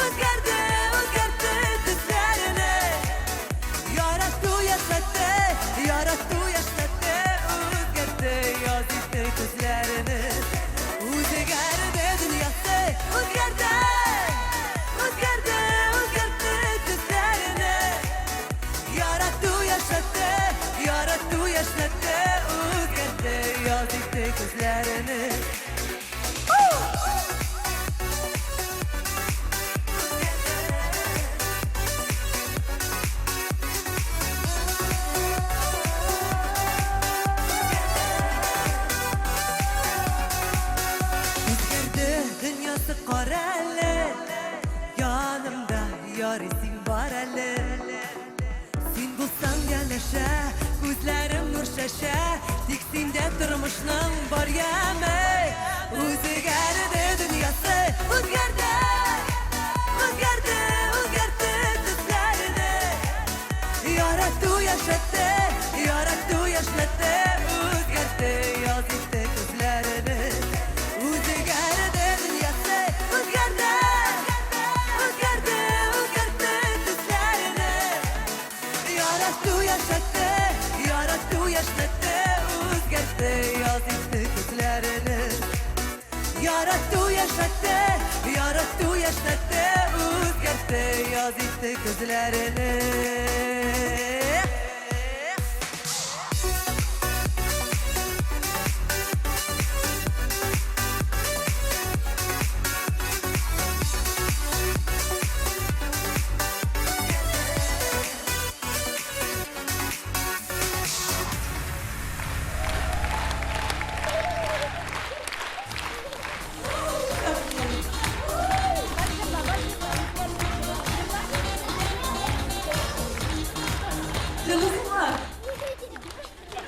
O'zgardi, o'zgardi tuslarini. Yaratdi, yashatdi, yaratdi, yashnatdi. O'zgardi, yozdi ko'zlarini. O'zgardi dunyosi, o'zgardi. O'zgardi, o'zgardi tuslarini. Yaratdi, yashatdi, yaratdi, yashnatdi. O'zgardi, yozdi ko'zlarini. O'zgardi dunyosi qorali. Yonimda yorising bor ali. Sen bo'lsang yalasha, ko'zlarim nur shasha. Tiksingda turmushning bor yami. O'zgardi dunyosi, o'zgardi. O'zgardi, o'zgardi tuslarini. Yaratdi, yashatdi, yaratdi, yashnatdi. O'zgardi, yozdi ko'zlarini. O'zgardi dunyosi, o'zgardi. O'zgardi, o'zgardi tuslarini. Yaratdi, yashatdi, yaratdi, yashnatdi. O'zgardi, yozdi ko'zlarini. Yaratdi, yashatdi, yaratdi, yashnatdi. O'zgardi, yozdi ko'zlarini. Yıldızlar.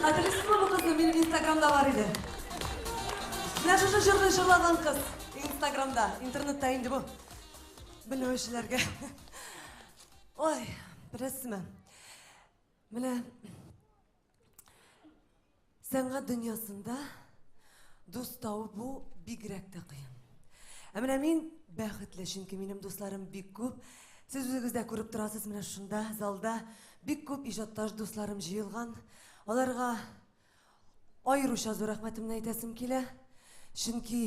Hatırlıyorsunuz mu bu kızı? Benim Instagram'da var idi. Ne şu şırdı şırladan kız. Instagram'da, internette indi bu. Bilmem işlerge. Oy, bilasizmi? Mana san'at dünyasında do'st topib bu bigrakda qiyin. Mana men baxtli, chunki mening do'stlarim bek ko'p. Siz o'zingizda ko'rib turasiz, mana shunda zalda bek ko'p ijoddosh do'stlarim jiyilgan. Ularga ayırışa zo'r rahmatimni aytasim kela. Chunki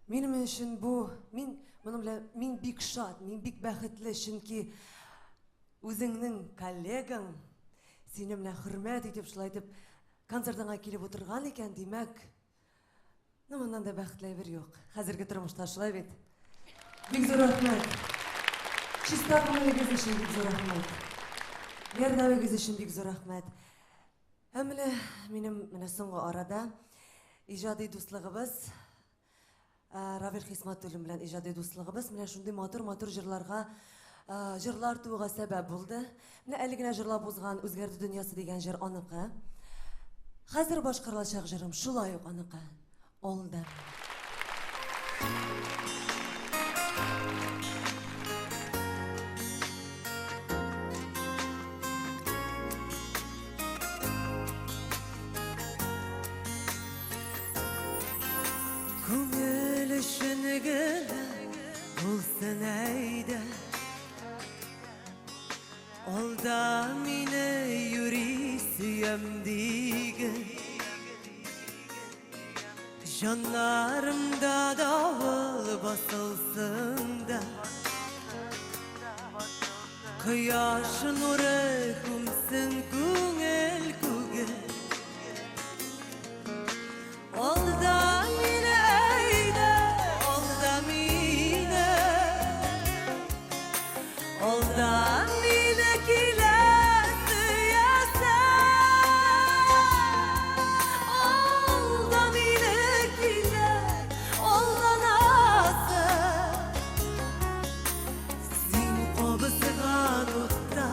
mening uchun bu men bek shod, men bek baxtli, chunki o'zingning kollegang seni bilan hurmat etib, shulay etib konsertingga kelib o'tirgan ekan, demak, nimadan da baxtli bir yo'q. Hozirgi turmushda shulay bet. Bek zo'r rahmat. Chista ko'nglingiz uchun bek zo'r rahmat. Yardamingiz uchun bek zo'r rahmat. Hamla mening mana so'nggi orada ijodiy do'stligimiz Ravil Xismatullo bilan ijodiy do'stligimiz mana shunday motor jurlarga jurlar tuğğa sabab bo'ldi. Mana aligina jurlab o'zgan o'zgardi dunyosi degan jir aniqi. Hozir boshqarilachaq jirim shulay aniqi. Oldi. Ko'ngil ishingina bo'lsin ayda. Olda meni yuri suyam degin. Canlarımda davul basılsın da Kıyaş nuru kumsun kungel kugel Ol da mine eyde, ol da mine Ol da mine kilesi yasa Ol da mine kile, ol da nası Sin kobısıgan utta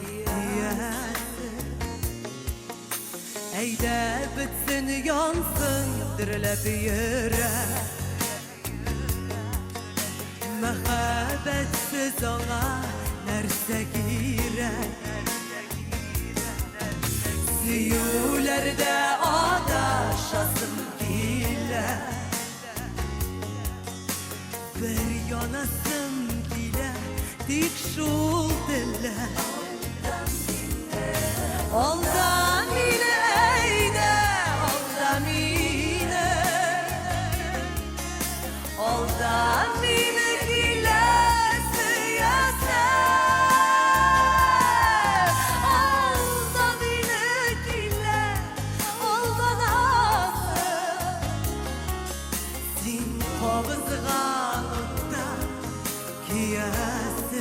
kiyesi Eyde bitsin yansın dirilip yürek Mehabetsiz ona nerse girek Siyulerde adaşasım gile Bir yanasım gile dik şul dille Ondan bile eyde, ondan bile Ondan bile kilesi yasa Ondan bile kile, ondan ası Sin kovuzgan utta kiyesi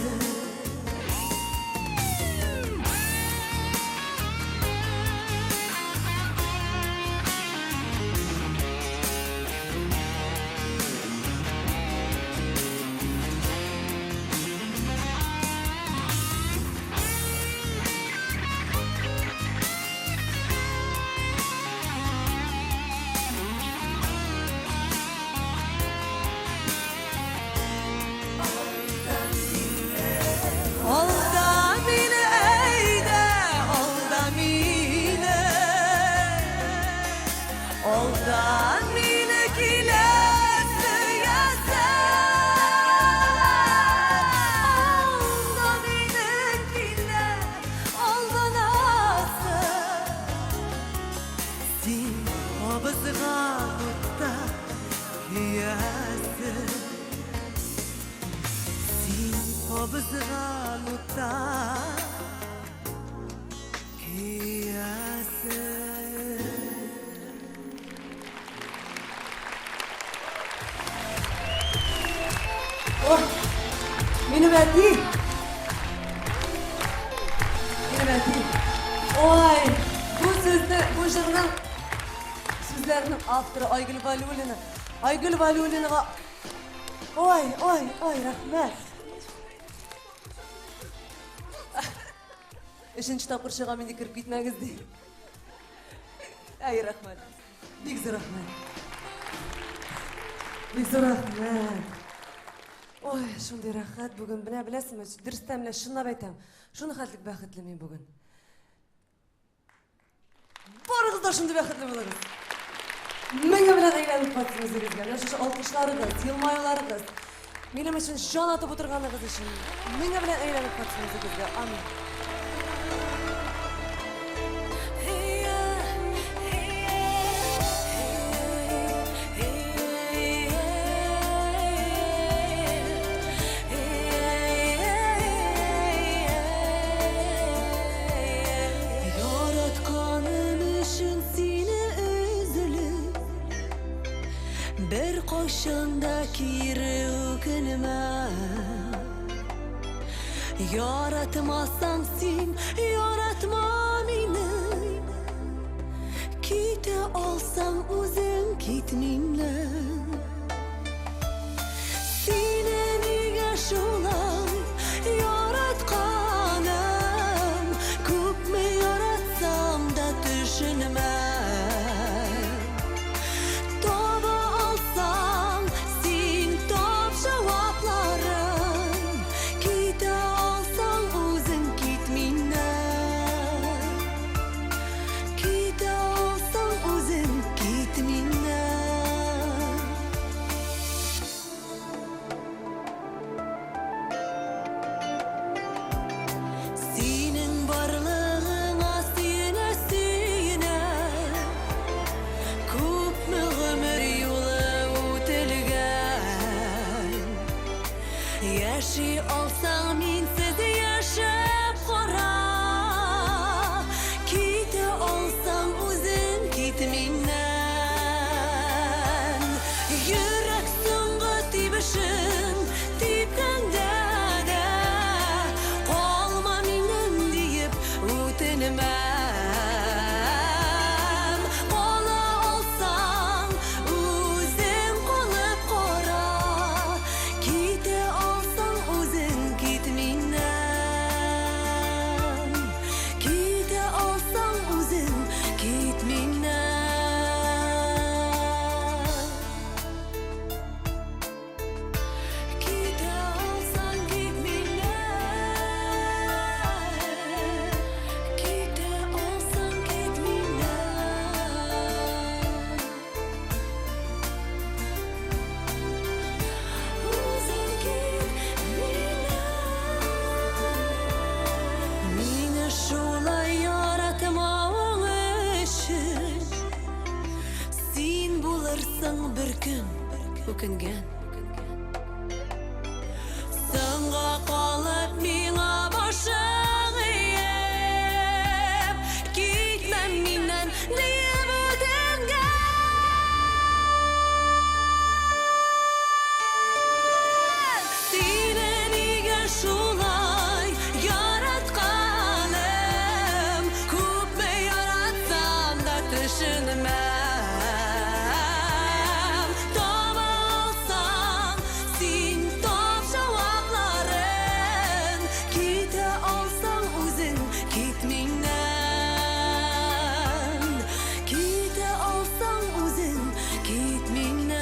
Olda mine eyde, olda mine Olda mine kilesi yasa Olda mine kile, olda nası Sin obızgan utta kiyesi Obızgan utta kiyesi Oh, benim erdi. Benim erdi. Oy, bu sözde, bu jırının sözlerinin avtörü Aygül Valulina. Aygül Valulina'ga oy, rahmet. Üçüncü tapır çığa meni kirip gitmeniz değil. Ay rahmet. Big zor rahmet. Big zor rahmet. Oy, şunday rahat bugün bana bilesiniz. Dirstemle şunla baytam. Şunu hatlik baxtlı men bugün. Barınız da şunday baxtlı boluruz. Menge bilen aylanıp katsınız sizga. Mana şu alqışlarınız, yılmaylarınız. Benim için can atıp oturganınız için. Menge bilen aylanıp katsınız sizga. Amin. Bir koşanda kiri ökünme Yaratmazsan sen yaratma beni Kite olsam özün gitminle Seni niye şolay yaratkanım Köp mü yaratsam da düşünme бөкінген. Сыңға қалып миңа башың иіп, кетмәм миннен дейіп өтінген. Сені неге шулай яратқаным, көп ме яратсам да түшінмәм. Таба алсам, сен тап жауапларын, кете алсаң өзің кет миннен. Кете алсаң өзің кет миннен.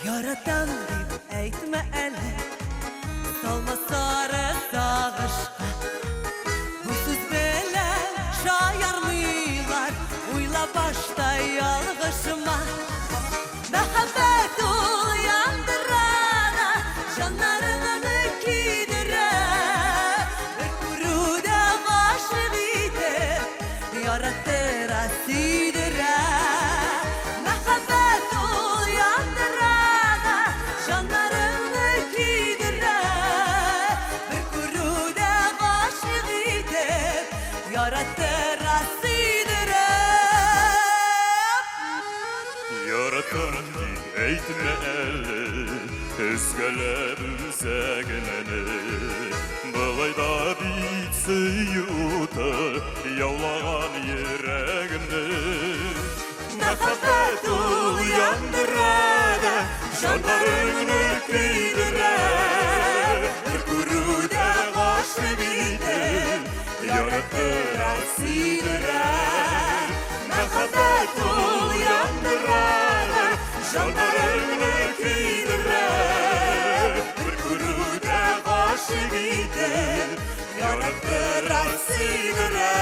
Yaratan deyip әйтмә әлі, салма сары сағышқа. Bu söz белән шаярмыйлар, уйла башта ялгышыма. Мәхәббәт ул яндыра, жаннарыңны кидерә. Бер күрүдә гашык итеп, яратыра, сөйдерә. Мәхәббәт ул яндыра, жаннарыңны кидерә. Бер күрүдә гашык итеп, яратыра, сөйдерә. Yaratам deyip әйтмә әлі, өзгәләр үзәгенәне. Былай да бит сөюті, яулаған йөрәгемне. Мәхәббәт ул яндырады, жандарыңны көйдерә. Бер күрүдә гашык итеп, яратыра, сөйдерә. Мәхәббәт ул яндырады, жандарыңны көйдерә. Бер күрүдә гашык итеп, яратыра, сөйдерә.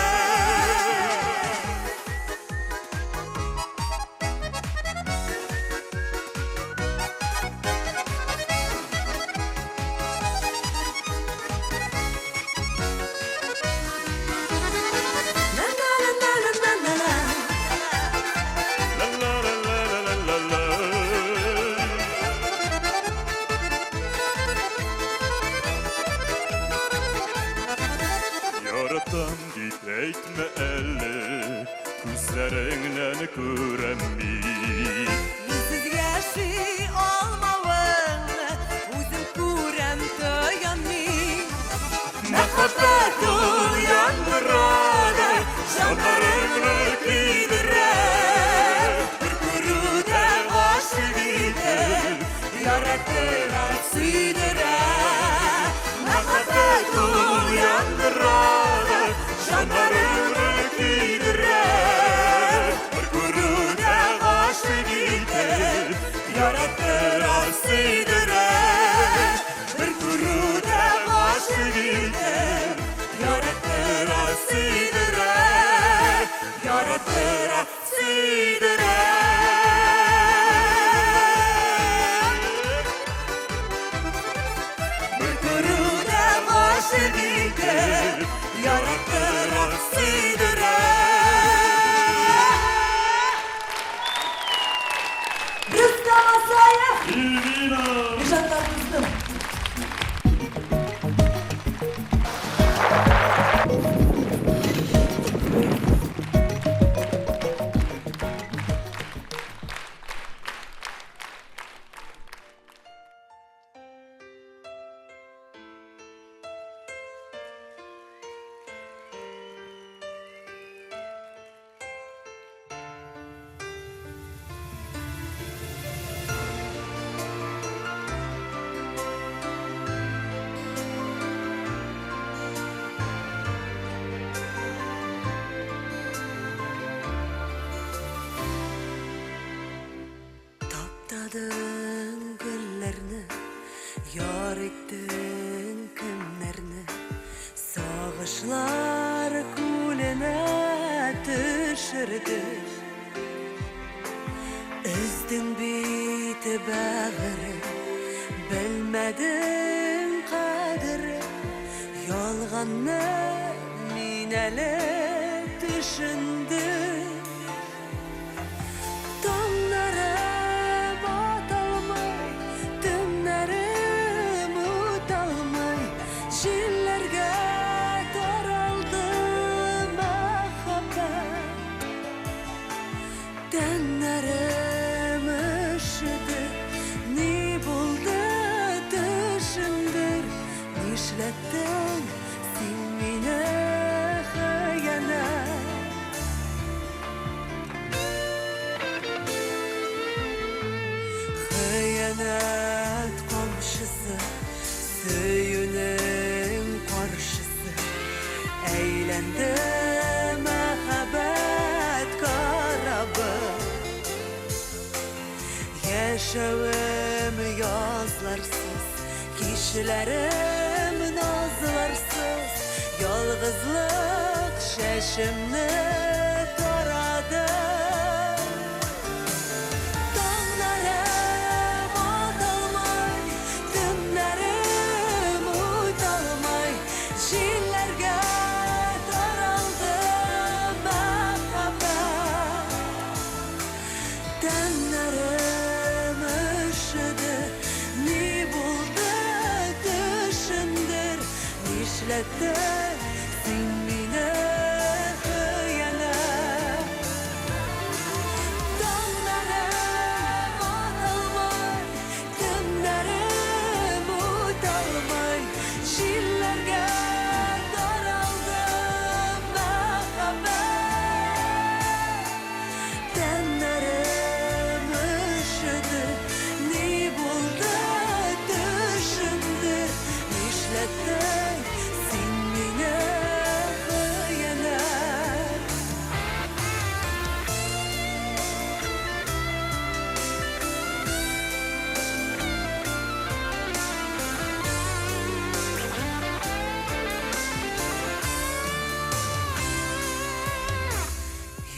Yaratам deyip әйтмә әлі, күзләреңнән күрәм мин. Минсез яши алмавыңны, үзем күрәм тоям мин. Мәхәббәт ул яндырады, жандарыңны көйдерә. Бер күрүдә гашык итеп, яратыра, сөйдерә. Мәхәббәт ул яндырады, жандарыңны көйдерә. Бер күрүдә гашык итеп, яратыра, сөйдерә. Бер күрүдә гашык итеп, яратыра, сөйдерә. Яратыра, сөйдерә. Бер күрүдә гашык итеп, яратыра, сөйдерә. Рустам Асаев! Yasladın günlerini, yar ettin günlerini, sağışlar kulene düşürdü. Üzdün biti bağırı, bilmedin kadri, yolganını minele düşündüm. Dağlarım atalmay, dümlerim utalmay, jillerge daraldı muhabbet. Tenlerim üşüdü, ni buldu düşündür, nişlettin sen mine hıyanet. Hıyanet komşusu, söyünün karşısı, eğlendi mehabbet karabı. Yaşavım yazlarsız, kişilerim nazlarsız, yalgızlık şeşimni taradı. Dağlarım atalmay, dümlerim utalmay, jillerge daraldı muhabbet. Tenlerim üşüdü, ni buldu düşündür, nişletti sen mine hıyanet. Dağlarım atalmay, dümlerim utalmay, jillerge daraldı muhabbet. Tenlerim üşüdü, ni buldu düşündür, nişletti sen mine hıyanet.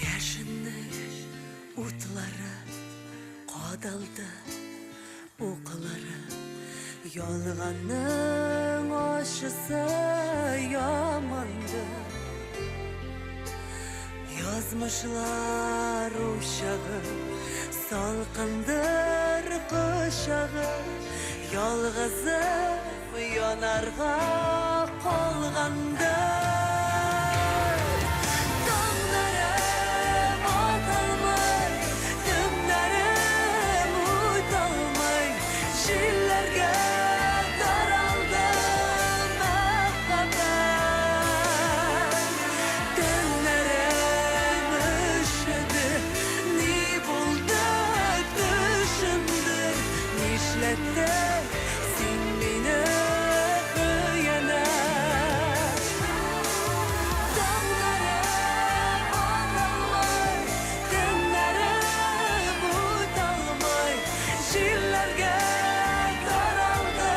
Yaşının utları qadaldı, okuları, yolğanın aşısı yamandı. Yazmışlar uşağı, salqındır kuşağı, yalğızım yanarga qalğandır. Dağlarım atalmay, dümlerim utalmay, jillerge daraldı muhabbet. Tenlerim üşüdü, ni buldu düşündür, nişletti sen mine hıyanet. Dağlarım atalmay, dümlerim utalmay, jillerge daraldı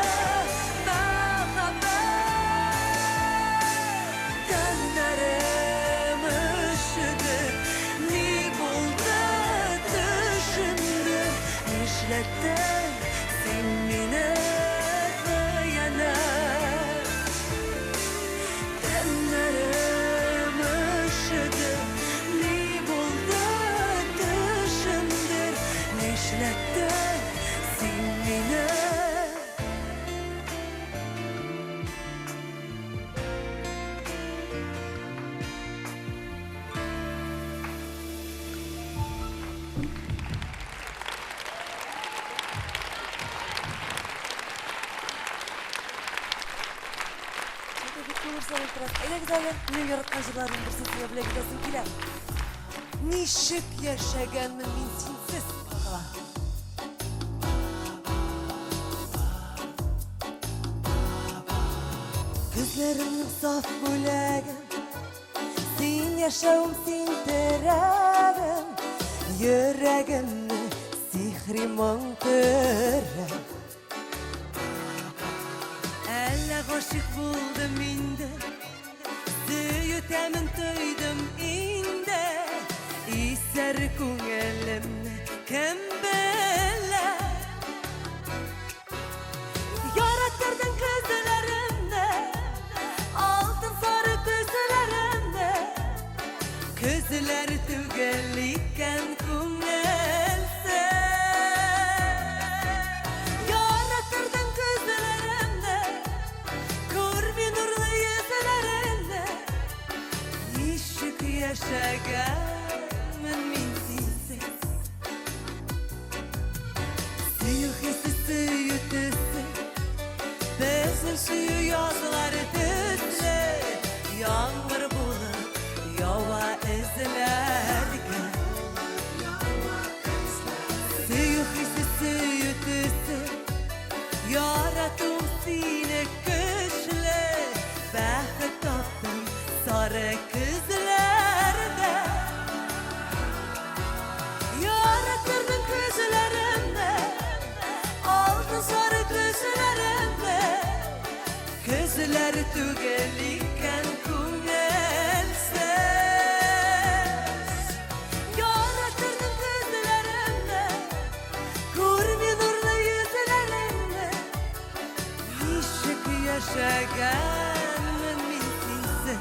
muhabbet. Tenlerim üşüdü, ni buldu düşündür, nişletti sen mine hıyanet. Tenlerim üşüdü, ni buldu düşündür, nişletti sen mine. Мен яраткан жырларымдын бир сесине биле кетесим келем. Ничек яшәгәнмен мин синсез, бала. Күзләреңнең саф бүләген, син яшәвем, син терәгем, йөрәгемне сихр Zehrimon kırı Elle koşuk buldum indi Süyütemin tüydüm indi İser kungelimni kim bilir Yarattırdın kızlarımda Altın sarı kızlarımda Kızlar tügelikken kungelse Yarattırdın kızlarımda Kurbi nurlu yüzlerinde Işık yaşagamın minsiz Suyu hissi suyu tüsü Bezin suyu yazıları tüsü Yağmur bulup yava izlerken Suyu hissi suyu tüsü Yarattım seni kışlı Bəxti tapdım sarı kızlarda Yarattırdın kızlarımda Altın sarı kızlarımda Kızlar tügelikken kungelsiz Yarattırdın kızlarımda Kurmi nurlu yüzlerinde Işık yaşaganın minsiz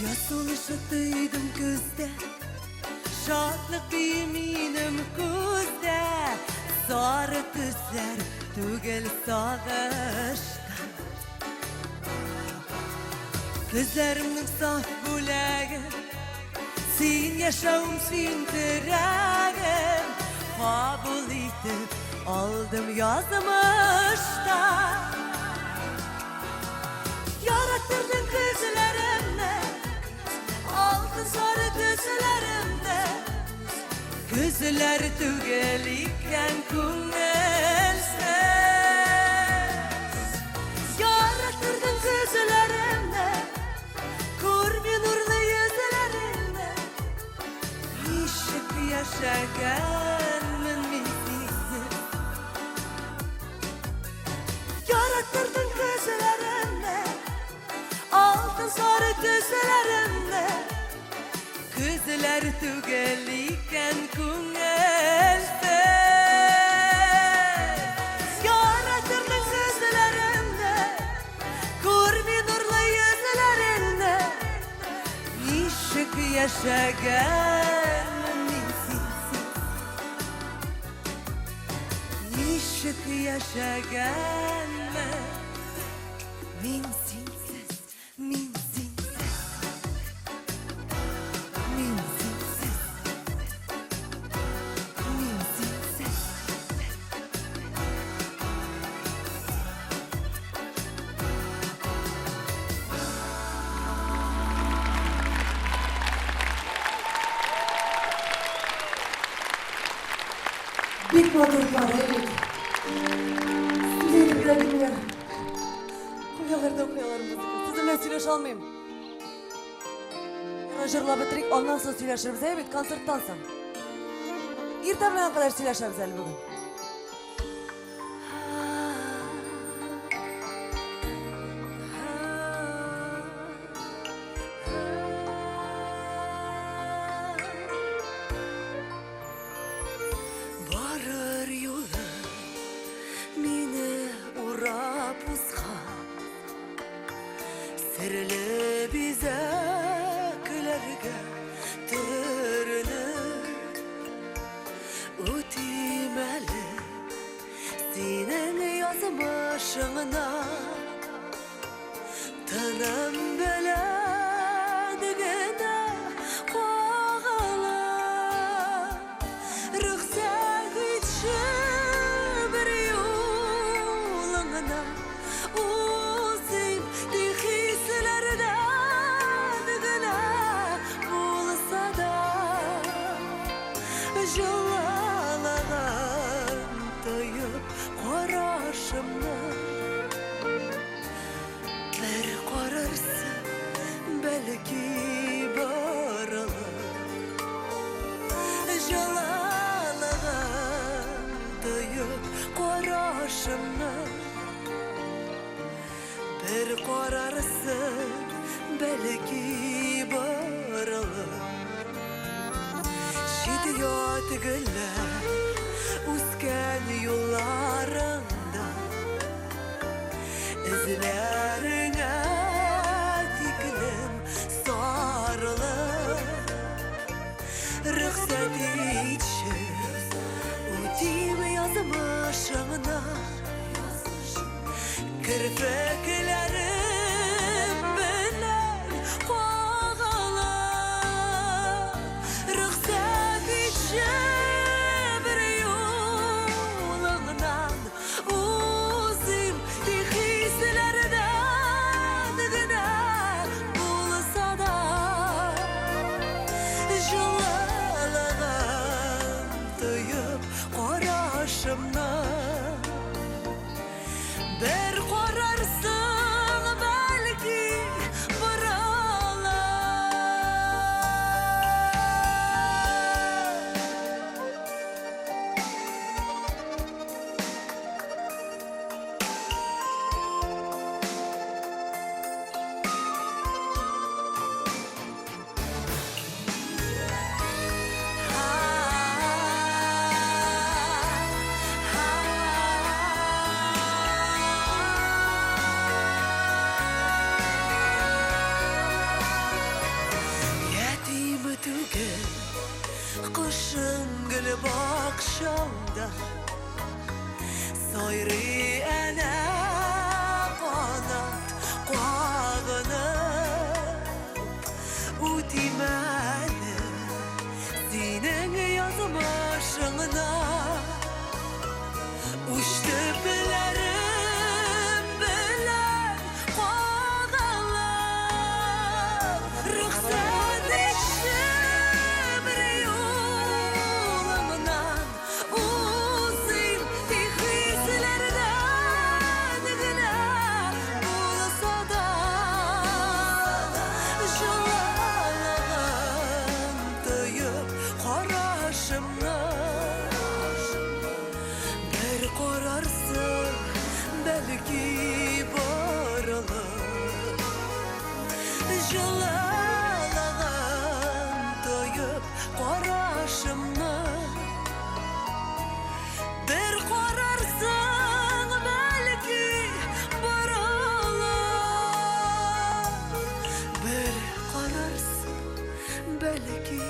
Yasoluşu duydum gözde Şadlık biminim gözde Sarı tüsler tügel sağıştan Gözlerimnin saf bulağı Sen yaşağım sen tirağım Kabul etip aldım yazmıştan Yarattırdın kızlarımda Altın sarı kızlarımda Kızlar tügelikken kungelsiz Yarattırdın kızlarımda Kurbi nurlu yüzlerinde Işık yaşaganın minsiz Yarattırdın kızlarımda Altın sarı kızlarımda Kızlar tügelikken kungelsiz Yarattırdın kızlarımda Kurbi nurlu yüzlerinde Işık yaşaganın minsiz Işık yaşaganın minsiz Minsiz Minsiz Minsiz Big motor var evet. Sizleri bile bilmiyorum. Okuyalar müzik. Sizinle söyleşe almayayım. Jırla bitirik ondan sonra söyleşiriz evet konserttan sonra. İrte bilen kadar söyleşiriz el bugün. Varır yolu meni urab uzgan Sirli bizaklarga türünüp O'timali senin yazmışına Tanım biladigina qo'g'ala Ruxsat etishim karışımda. Bir kararsa belki baralım. Jalalığın duyup karışımda. Bir kararsın belki baralım. Gidiyor güller uzken yollarında. İzlerine diklim sarılır. Rıhsat içir utim yazmışına. Kirpiklerim bilen bağlı. Rıhsat içir bir yolundan. Uzim hislerden gına bulsa da. Jalalığın duyup karışımdan. Bir kararsın belki buralar. Yetimi tüken kışın gülüp akşamda. Soyri ana kanat kağınıp. Utimani senin yazmışına. Uçtu bilerim bilen kağınlar. Rıhsat içim bir yolumdan. Uzim hislerden gına bulsa da. Jalalığın duyup karışımdan. Bir kararsın belki baralım. Jalalığın duyup karışımdan. Bir kararsın belki baralım. Bir kararsın belki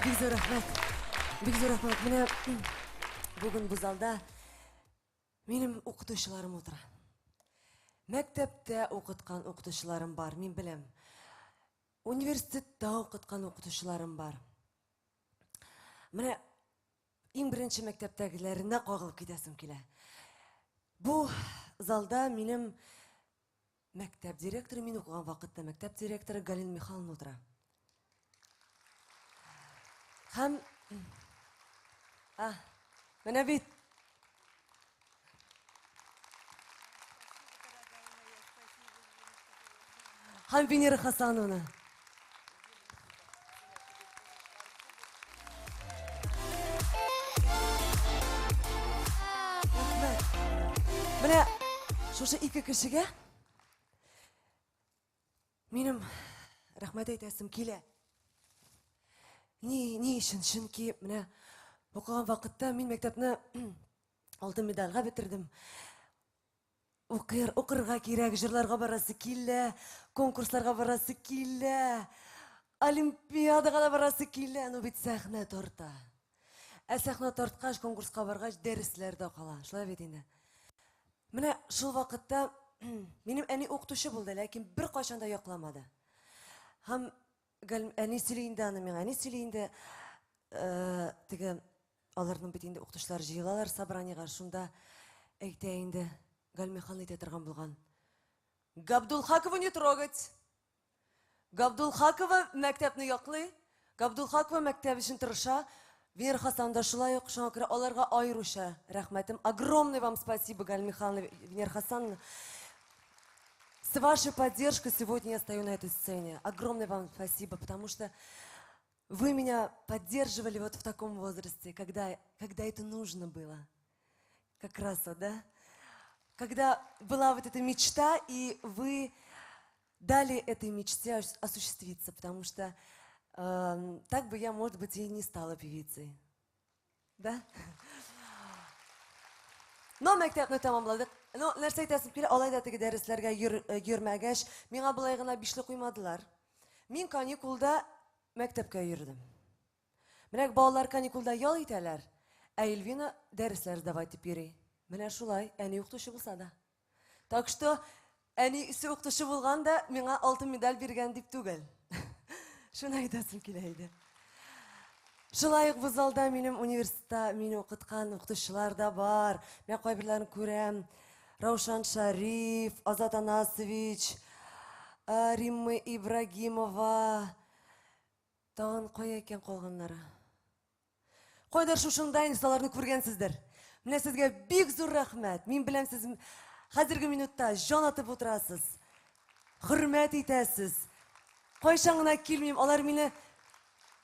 Бик зур рахмат. Бик зур рахмат. Менә бүген бу залда минем укытучыларым утыра. Мәктәптә укыткан укытучыларым бар, мин беләм. Университетта укыткан укытучыларым бар. Менә иң беренче мәктәптәгеләренә кагылып китәсем килә. Бу залда минем мәктәп директоры, мин укыган вакытта мәктәп директоры Галина Михайловна утыра. Һәм менә бит һәм Венера Хасановна. Менә шушы ике кешегә минем рәхмәт әйтәсем килә. Ни өчен? Чөнки менә укыган вакытта мин мәктәпне алтын медальгә бетердем. Укырга кирәк, җырларга барасы килә, конкурсларга барасы килә, олимпиадага да барасы килә, ну бит сәхнә тарта. Ә сәхнә тарткач, конкурска баргач, дәресләр дә кала. Шулай бит инде. Менә шул вакытта минем әни укытучы булды, ләкин бер кайчан да якламады. Һәм әни сөйлейінді аны мен, әни сөйлейінді тігі аларның бетінде оқытушылар жиылалар собраниеға, шунда әйтәйінді Галмехан ете тұрған болған. Габдулхакова не трогать. Габдулхакова мәктәпні яқлы, Габдулхакова мәктәп үшін тырыша, Венер Хасанда шулай ук шаңкыры аларга айруша рәхмәтем. Огромное вам спасибо, Галмехан, Венер Хасан. С вашей поддержкой сегодня я стою на этой сцене. Огромное вам спасибо, потому что вы меня поддерживали вот в таком возрасте, когда это нужно было. Как раз вот, да? Когда была вот эта мечта, и вы дали этой мечте осуществиться, потому что так бы я, может быть, и не стала певицей. Да? Но мәктәпне тамамладык. Но нәрсә әйтәсем килә, алайда теге дәресләргә йөрмәгәч, миңа болай гына бишле куймадылар. Мин каникулда мәктәпкә йөрдем. Менә балалар каникулда ял итәләр, ә Эльвина дәресләр давай дип йөри. Менә шулай, әни укытучы булса да. Так что әни үзе укытучы булганда, миңа алтын медаль биргән дип түгел. Шуны әйтәсем килә иде. Шулай ук бу залда минем университетта мине укыткан укытучылар да бар. Мен кайберләрен күрәм. Раушан Шариф, Азат Анасович, Римма Ибрагимова. Тагын кая икән калганнары? Кайдар шушында инсаларны күргәнсездер. Менә сезгә бик зур рәхмәт. Мин беләм, сез хәзерге минутта җан атып утырасыз. Хөрмәт итәсез. Кайчан гына килмим, алар мине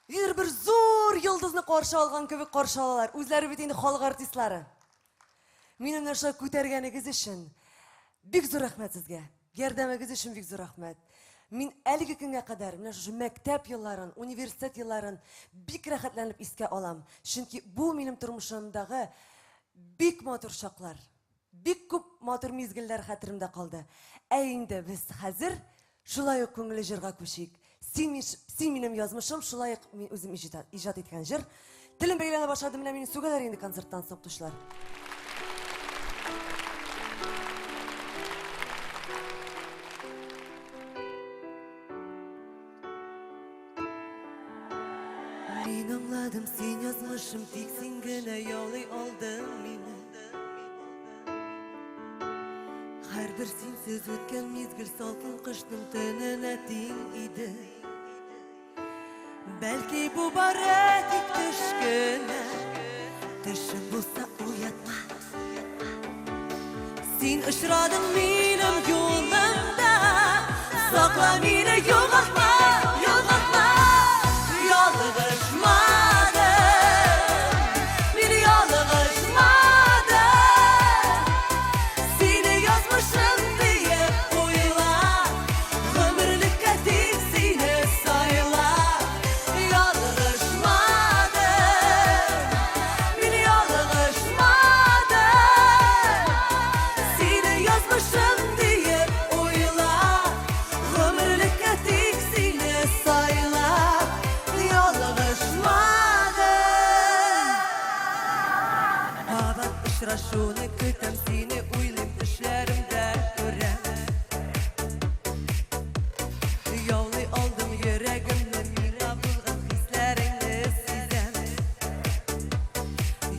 бер зур йолдызны каршы алган кебек каршы алалар. Үзләре бит инде халык артистлары. Минем нәрсә күтәргәнегез өчен бик зур рәхмәт сезгә. Ярдәмегез өчен бик зур рәхмәт. Мин әлеге көнгә кадәр менә шушы мәктәп елларын, университет елларын бик рәхәтләнеп искә алам. Чөнки бу минем тормышымдагы бик матур чаклар. Бик күп матур мизгелләр хәтеремдә калды. Ә инде без хәзер шулай ук күңелле җырга күчик. Син минем язмышым, шулай ук мин үзем иҗат иткән җыр. Телем бәйләнә башлады, менә мине сүгәләр инде концерттан соң тушлар. Мин аңладым, син язмышым, тик син генә яулый алдың мине. Һәрбер синсез үткән мизгел салкын кышның төненә тиң иде. Бәлки бу бары тик төш кенә, төшем булса уятма. Син очрадың минем юлымда, сакла мине, югалтма, югалтма. Шуны көтәм, сине уйлыйм, төшләремдә күрәм. Яулый алдым йөрәгемне, миңа булган хисләреңне сизәм.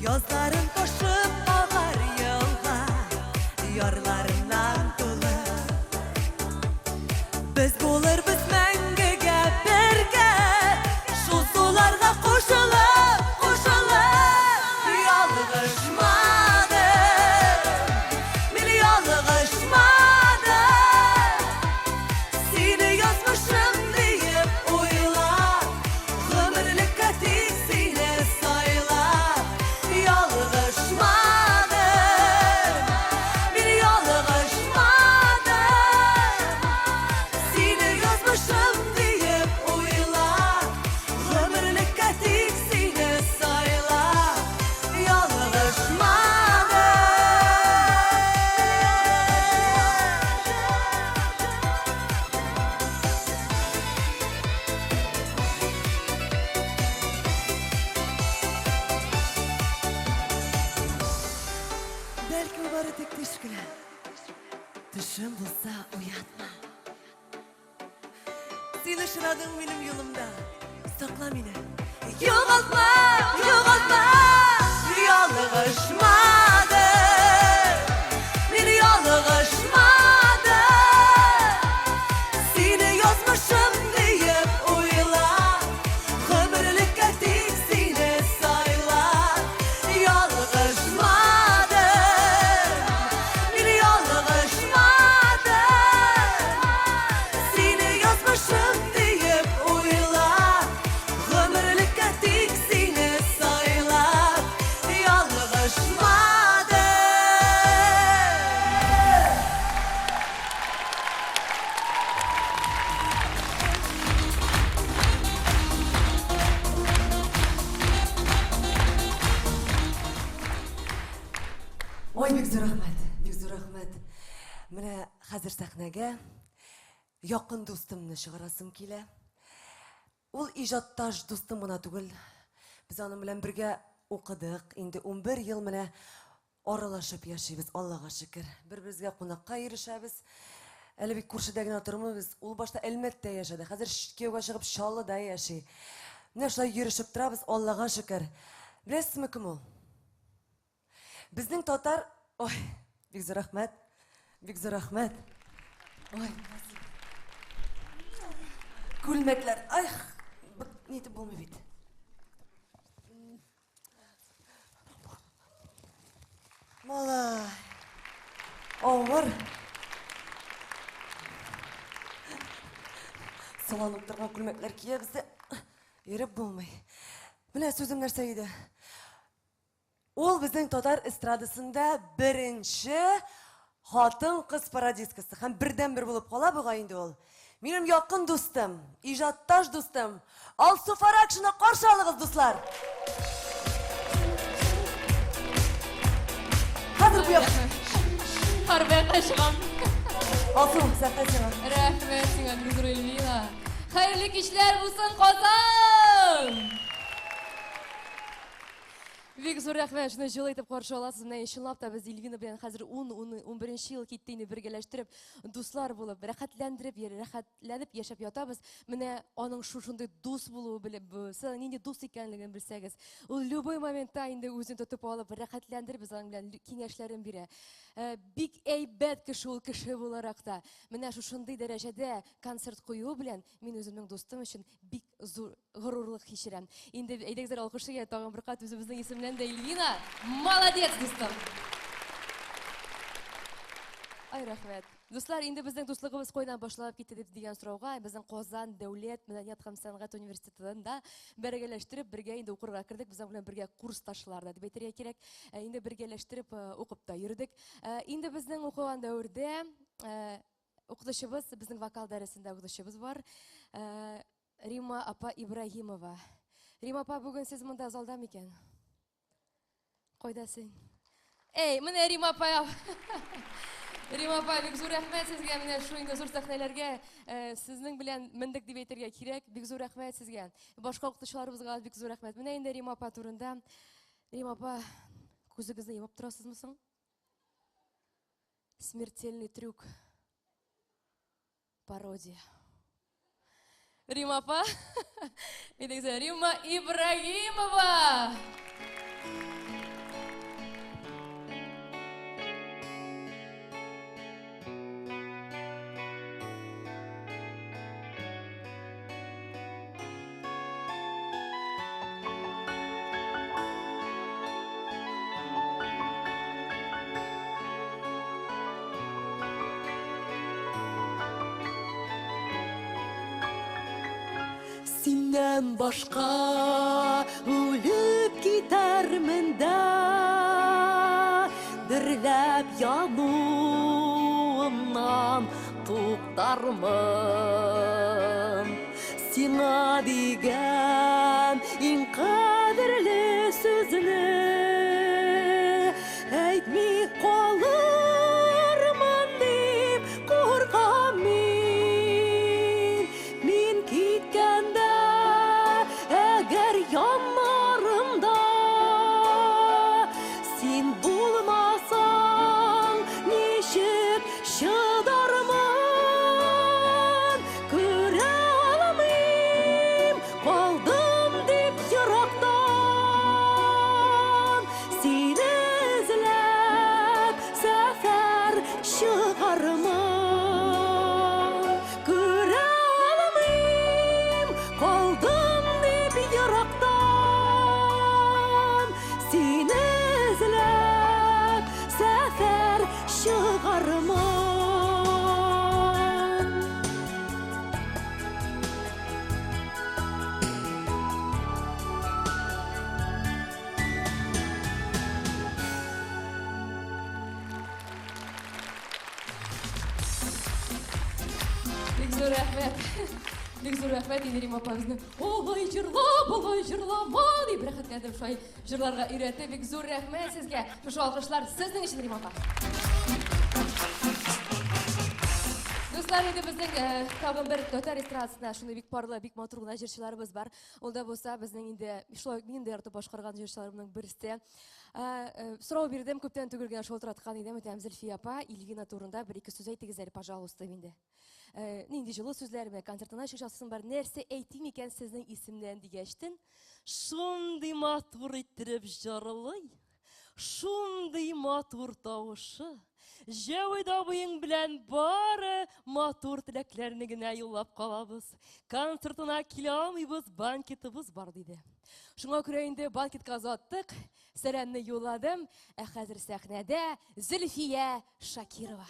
Язларын ташып агар елга, ярларыннан тулы. Без булырбыз мәңгегә бергә, шул суларга кушылып, кушылып. Ялгышма. Сыйлы шырадың минем юлымда. Сакла мине. Югалтма, югалтма, ялгышмады. Мин ялгышмады. Сине язмышым диеп уйла. Гомерлеккә тик сине сайла. Ялгышмады. Мин ялгышмады. Сине язмышым диеп уйла. Гомерлеккә тик сине сайла. Ялгышмады. Ой, бик зур рәхмәт, бик зур рәхмәт. Менә хәзер сәхнәгә якын дустымны чыгарасым килә. Ул иҗатташ дустым гына түгел. Без аның белән бергә укыдык. Инде 11 ел менә аралашып яшибез, Аллага шөкер. Бер-беребезгә кунакка ирешәбез. Әле бик күршедә генә тормыйбыз. Ул башта Әлмәттә яшәде. Хәзер кияүгә чыгып Чаллыда яши. Менә шулай йөрешеп торабыз, Аллага шөкер. Беләсезме кем ул? Безнең татар... Ой, бик зур рәхмәт. Бик зур рәхмәт. Ой, күлмәкләр. Ай, нитеп булмый бит. Малай. Авыр. Сыланып торган күлмәкләр киябез дә йөреп булмый. Менә сүзем нәрсә иде? Ул безнең татар эстрадасында беренче хатын-кыз пародисткасы һәм бердән-бер булып кала буга инде ул. Минем якын дустым, иҗатташ дустым, Алсу Фаракшина каршы алыгыз, дуслар. Хәзер бу як. Харбай кашкам. Алсу, сәхнәсенә. Рәхмәт сиңа, Гүзер Эльвина. Хәерле кичләр булсын, Казан! Бик зур рәхмәт, шуны җылы итеп каршы аласыз. Менә чынлап та без Эльвина белән хәзер 10-11 ел китте инде бергәләштереп, дуслар булып, рәхәтләнеп яшәп ятабыз. Менә аның шушындый дус булуы белеп, нинди дус икәнлеген белсәгез, ул любой моментта инде үзен тотып алып, рәхәтләндереп без аның белән киңәшләрен бирә. Бик әйбәт кеше ул кеше буларак та. Менә шушындый дәрәҗәдә концерт кую белән мин үземнең дустым өчен бик зур горурлык хишерәм. Инде әйдәгез алкышлыгы тагын бер кат үзебезнең исемнән дә Эльвина. Молодец, дустым. Ай, рәхмәт. Дуслар, инде безнең дуслыгыбыз кайдан башланып китте дип дигән сорауга, безнең Казан дәүләт мәдәният һәм сәнгать университетында бергәләштереп, бергә инде укырга кирдек, безнең белән бергә курсташлар да дип әйтергә кирәк. Инде бергәләштереп укып та йөрдек. Инде безнең укыган дәвердә укытучыбыз, безнең вокал дәресендә укытучыбыз бар. Рима апа Ибрагимова. Рима апа, бүген сез монда залда микән? Кайда син? Эй, менә Рима апа. Рима апа, бик зур рәхмәт сезгә, менә шу инде зур сәхнәләргә сезнең белән мендек дип әйтергә кирәк. Бик зур рәхмәт сезгә. Башка укытучыларыбызга бик зур рәхмәт. Менә инде Рима апа турында. Рима апа, күзегезне йомып торасызмы соң? Смертельный трюк. Пародия. Рима апа. Рима Ибрагимова. Синнән башка үлеп китәрмен дә, дөрләп януымнан туктармын. Сиңа дигән иң кадерле сүзне әйтми калырмын дип куркам мин. Мин киткәндә әгәр яннарымда син булмасаң, ничек чыдармын? Күрә рәхмәт. Бик зур рәхмәт Инерим апабызны. Олай җырлама дип рәхәтләндем шулай җырларга өйрәтте. Бик зур рәхмәт сезгә. Шушы алкышлар сезнең өчен, Рим апа. Дуслар, инде безнең тагын бер татар эстрадасында шундый бик парлы, бик матур гына җырчыларыбыз бар. Ул да булса безнең инде шулай мине дә яртып башкарган җырчыларымның берсе. Сорау бирдем, күптән түгел генә шалтыраткан идем. Әйтәм, Зөлфия апа, Ильвина турында бер-ике сүз әйтегез әле, пожалуйста, инде. Нинди җылы сүзләрме, концертына чыгасың бар, нәрсә әйтим икән сезнең исемнән дигәчтен, шундый матур иттереп җырлый, шундый матур тавышы. Җәвид абыең белән бары матур теләкләрне генә юллап калабыз. Концертына килә алмыйбыз, банкетыбыз бар диде. Шуңа күрә инде банкетка озаттык, сәламны юлладым. Ә хәзер сәхнәдә Зөлфия Шакирова.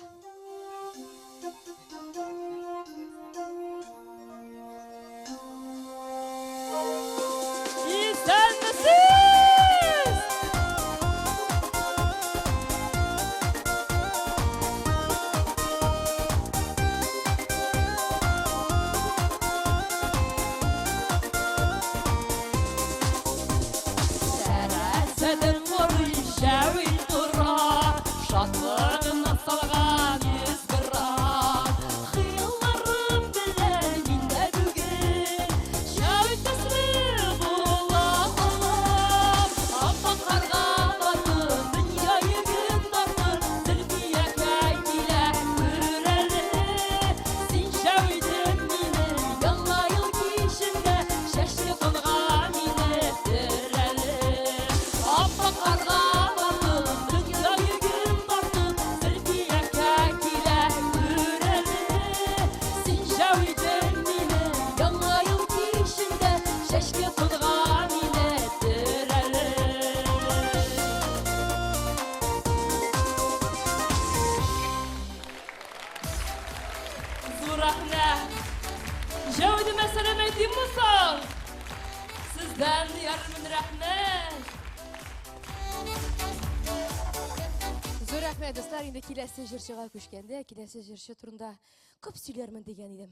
Достар, инде киләсе җырчыга күчкәндә, киләсе җырчы турында күп сөйләрмен дигән идем.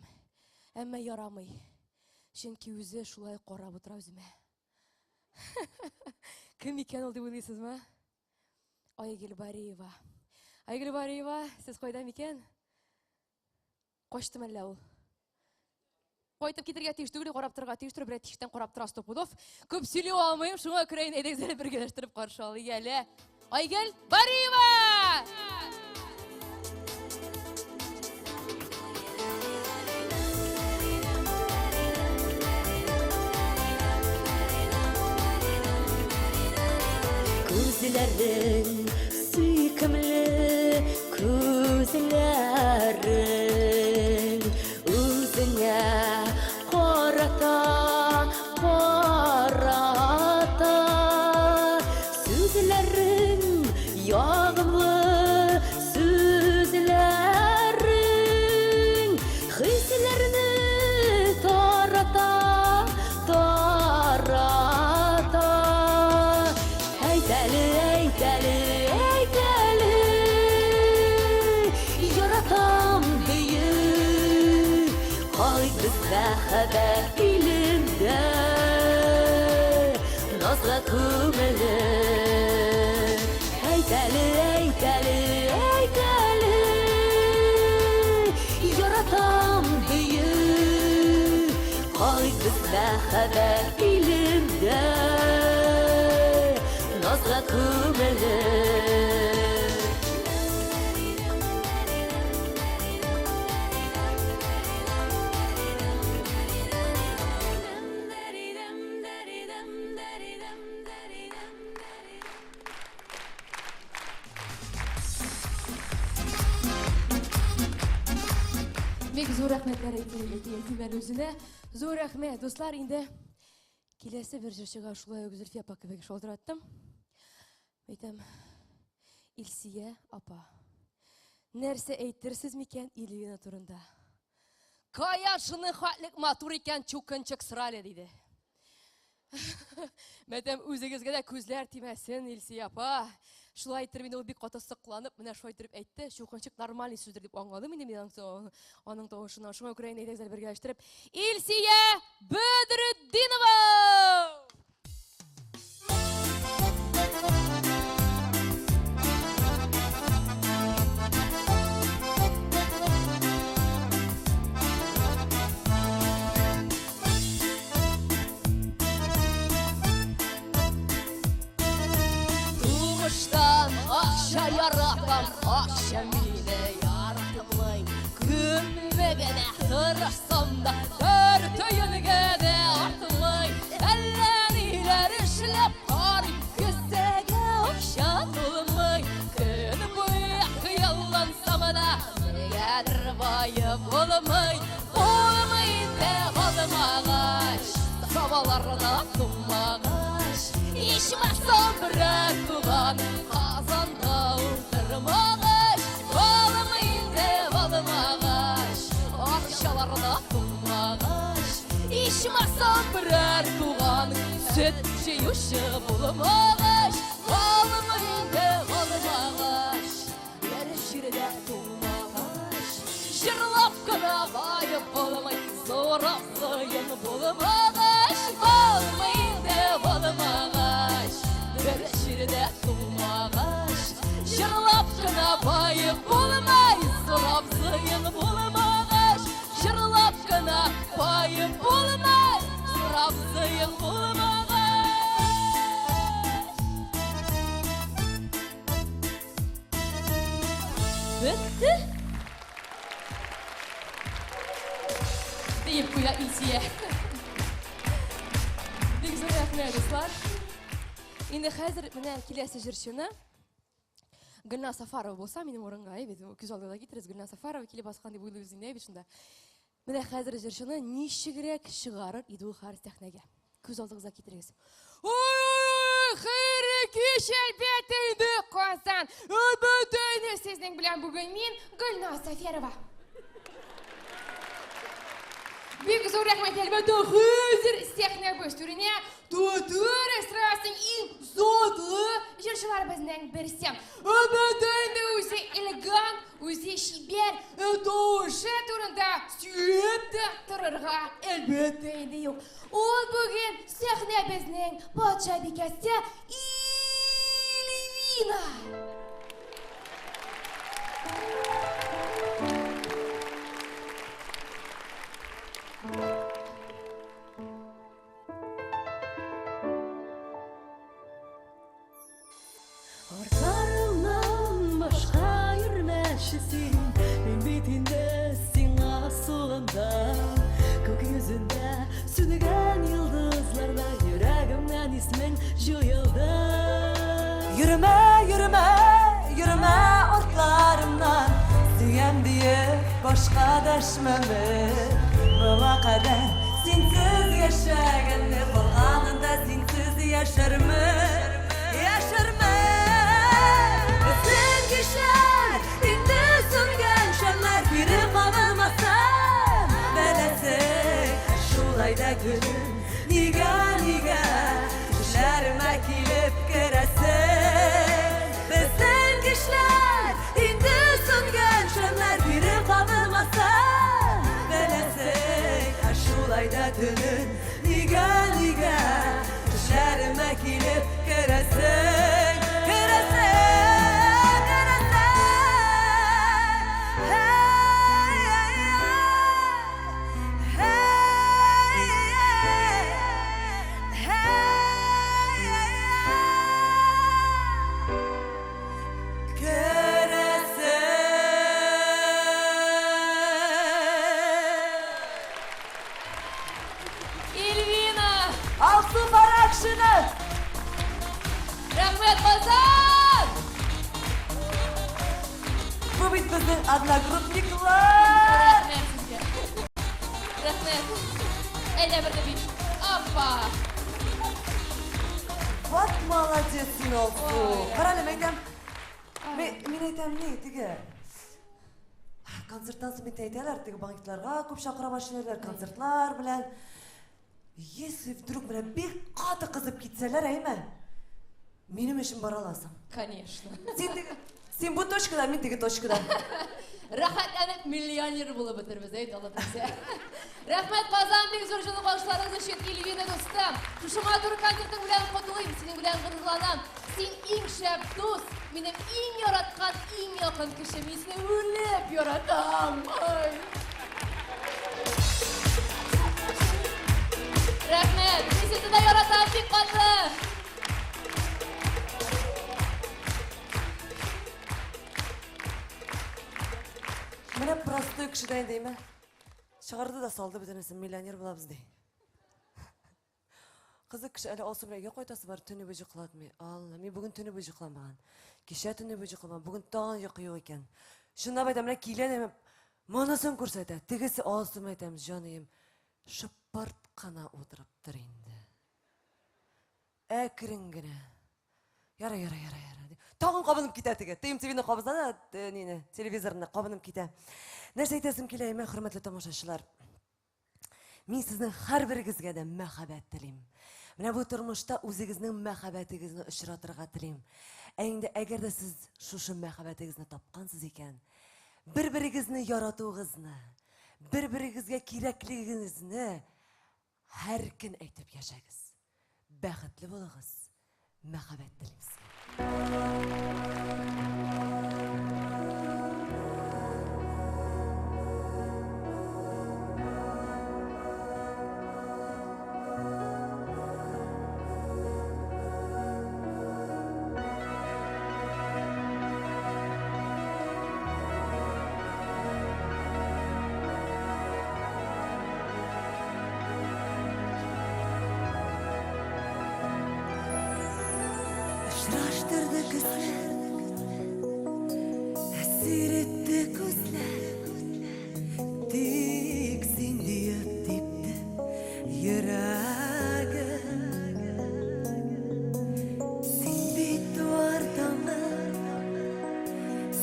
Әмма ярамый. Чөнки үзе шулай карап утыра үземә. Кем икән ул дип уйлыйсызмы? Айгөл Бариева. Айгөл Бариева, сез кайда микән? Качтым әллә ул? Кайтып китергә тиеш түгел, карап торырга тиеш, бер тиштән карап тора стопудов. Күп сөйли алмыйм, шуңа күрә әйдәгез бергәләштереп каршы алыйк әле. Айгөл Бариева! Күзләрен сөйкемле, күзләрен үзеңә карата, карата. Сүзләрен ягымлы, сүзләрен хисләрне тарата, тарата. Әйтәле, әйтәле, әйтәле, яратам бөек, кайгысда хәбәр илемдә, назга күңеле. Әйтәле, әйтәле, әйтәле, яратам бөек, кайгысда хәбәр илемдә, назга күңеле. Бик зур рәхмәтләр әйтәм үзенә. Зур рәхмәт, дуслар, инде киләсе бер җырчыга шулай ук Зөлфия апа кебек шалтыраттым. Әйтәм, Илсия апа, нәрсә әйтерсез микән Ильвина турында? Кая шуны хатлык матур икән чукынчык сырале диде. Мәдәм үзегезгә дә күзләр тимәсен, Илсия апа. Шулай иттереп инде ул бик каты сыкланып, менә шулай иттереп әйтте. Шулканчык нормаль сүздер дип аңладым инде мин аның тавышынан. Шуңа күрә инде әйтәгез бергә эштиреп. Илсия Бөдретдинова! Тумыштан акча яратам, акча мине яратмый. Күммегенә тырышсам да, төртөйөнгә дә артмый. Әллә ниләр эшләп карыйм, кесәгә акча тулмый. Көн буе хыяллансам да, нигәдер бай булмый. Булмый инде булмагач, сабаларына тумагач. Ичмасам берәр туган, Казанда утырмагач. Булмый инде булмагач, акчаларына тумагач. Ичмасам берәр туган, сөт җыючы булмагач. Булмый инде булмагач, яр җирдә тумагач. Җырлап кына байып булмый, зурап сыйын булмагач. Булмый инде булмагач, яр җирдә тумагач. Җырлап кына байып булмый, зурап сыйын булмагач. Җырлап кына байып булмый, зурап сыйын булмагач. Бетте? Deyip kuya İlsiye. Бик зур рәхмәт, дуслар. Инде хәзер менә киләсе җырчыны Гөлназ Сафарова булса минем урынга, бит күз алдына китерез. Гөлназ Сафарова килеп баскан дип уйлыйбыз инде бит шунда. Менә хәзер җырчыны ничегрәк чыгарыр иде ул хәр сәхнәгә. Күз алдыгызга китерегез. Ой, хәйре кич әлбәттә инде Казан. Бөтен сезнең белән бүген мин Гөлназ Сафарова. Бик зур рәхмәт әлбәттә хәзер сәхнә башларына Татар эстрадасының иң затлы җырчыларыбызның берсе. Бөтен үзе элеган, үзе шибәр, тавышы турында сөйләп торырга әлбәттә инде юк. Ул бүген сәхнәбезнең патшабикәсе Эльвина. Arkalarımdan başka yürümüşsün, ben bitinde sina solunda. Gökyüzünde sönügen yıldızlarda yüreğimden ismin joyuldu. Yürüme, yürüme, yürüme ortlarımdan, süyen diye başka deşmemi. Buna kadar sensiz yaşayanı, bulganında sensiz yaşarımı, yaşarımı. Sen kişiler, indi söngen şanlar, biri kalmasan, belesek, şulayda gülüm, niga niga, düşlerime kilip keresin. Sen kişiler, indi söngen şanlar, biri kalmasan, belesek, şulayda gülüm, niga niga, düşlerime kilip keresin. Эльвина! Altı Barakşı'nı! Рәхмәт, Казан! Bu bit bizim одногруппниклар! Рәхмәт сезгә. Рәхмәт. Әйдә бер дә бит. Апа! Вот молодец син olsun. Қаралым әйтәм. Мен әйтәм не теге. Концерттан соң бит әйтәләр теге банкетларга күп чакыра башлыйлар, концертлар белән. Если вдруг менә бик каты кызып китсәләр, әйме? Минем үшін бара аласың. Конечно. Сен бұл точкада, мен теге точкада. Рахатланып миллионер болып өтірбіз, Алла білсе. Рахмет Қазан, бек зор жылы бағышларыңызды шет Ильвина достым. Шушыма тұры концерттің білән құтылайым, сенің білән ғырғыланам. Сен ең шәп дос, менің ең яратқан, ең яқын кіші, мен сені өліп яратам. Рахмет, мен сені де яратам, бек қатты. Мене простой кішіден деймі? Шығарды да салды бітінесін, миллионер болабыз дей. Қызы кіші әлі осы біреге қойтасы бар, түні бөжі қылады ме? Алла, мен бүгін түні бөжі қыламаған. Кеше түні бөжі қыламаған, бүгін тағын еқы yok екен. Шында байтам, міне кейлен еміп, мұнысын көрсеті, тегісі алсым айтамыз, жаны ем, шыппарт қана отырып тұр енді. Әкірінгіне. Яра. Тағын қабынып кете теге. ТМТВ-ні қабызда да, телевизорны қабынып кете. Нәрсе айтасым келейме, құрметлі тамашашылар. Мен сіздің har біріңізге де мәхәббәт тілейм. Менә бұл тұрмышта өзіңіздің мәхәббәтіңізді ұшыратырға тілейм. Әйінде әгер де сіз шушы мәхәббәтіңізді тапқансыз екен, бір-біріңізді яратуыңызны, бір-біріңізге керектілігіңізді һәр күн әйтеп яшагыз. Бәхетле болыңыз. Мәхәббәт тілейм сізге. Şaştırdı kızlar, esir etti gözler. Tiksin diye dipti yüreğim. Sen bit ortamı,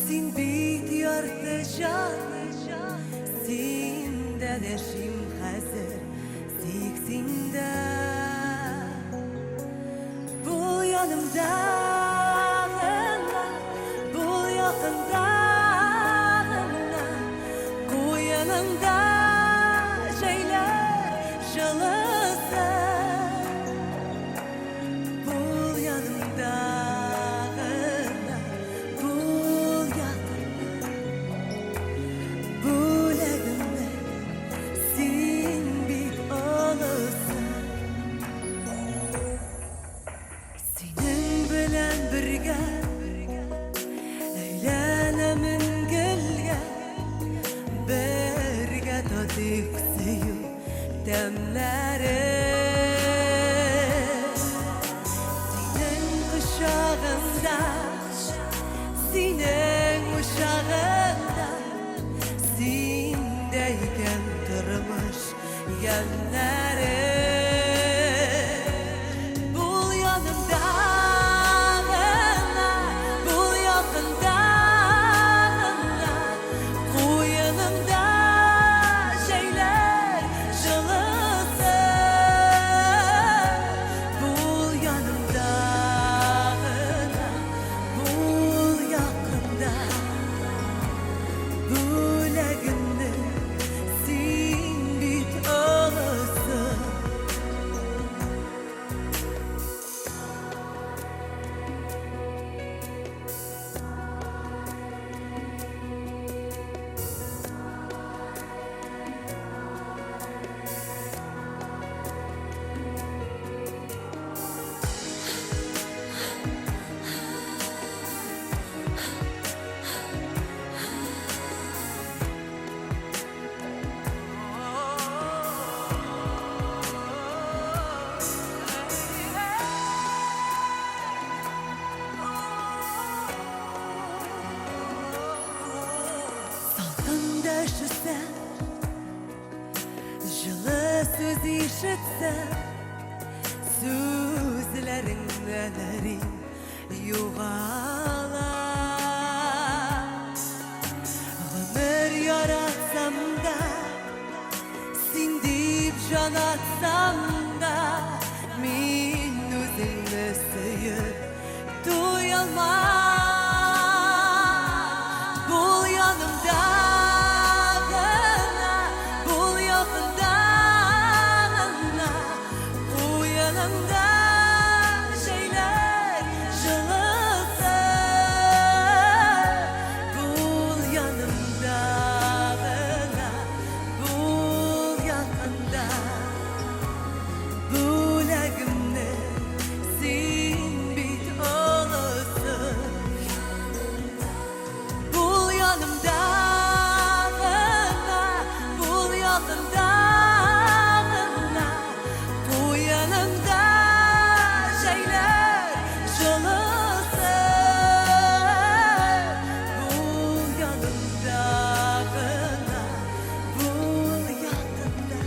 sen bit yartıcan. Senden eşim hazır, tiksinde. Bu yanımda. Söz işitsem sözlerinden erim yoğalar. Ömür yaratsam da sen deyip can atsam da min özünle seyir ayrılma. Bul yanımda gına, bul yakında gına. Bu yanımda şeyler жылысın. Bul yanımda gına, bul yakında. Bulagımne sin bit olasın. Bul yanımda gına, bul yakında gına. Bu yanımda şeyler жылысın. Bul yanımda gına, bul yakında.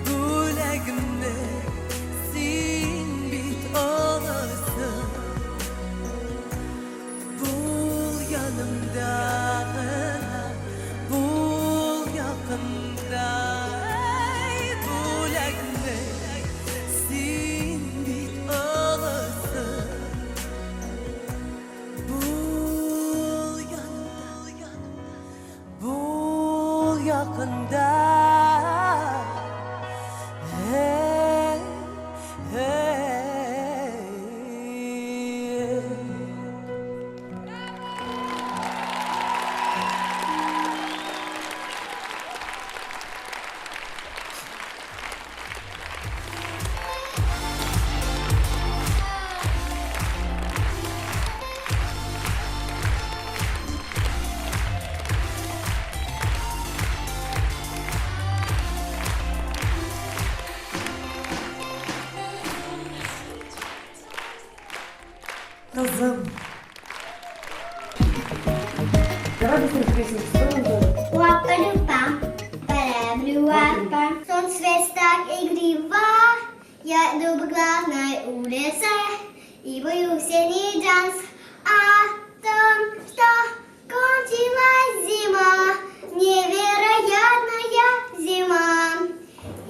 Bulagımne sin bit olasın. Bul yanımda gına, bul yakında. Bulagımne sin bit olasın. Bul yanımda, bul yakında. Hey, hey. Kızım. Wappa-duppa, bara-blu-wappa. Sån svetstag i griva. Ja, då begravnar ordet sig. I bojusen i dans. Атом, что кончилась зима. Невероятная зима.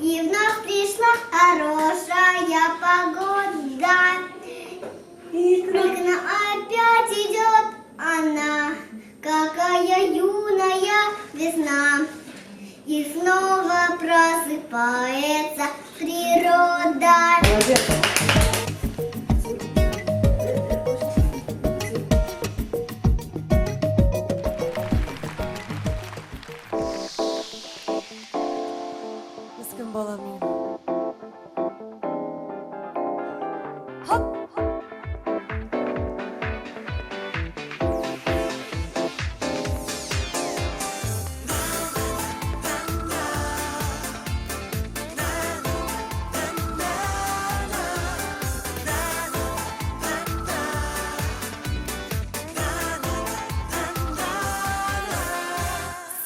И вновь пришла хорошая погода. И к нам опять идет она, какая юная весна. И снова просыпается природа. Miskin balam benim.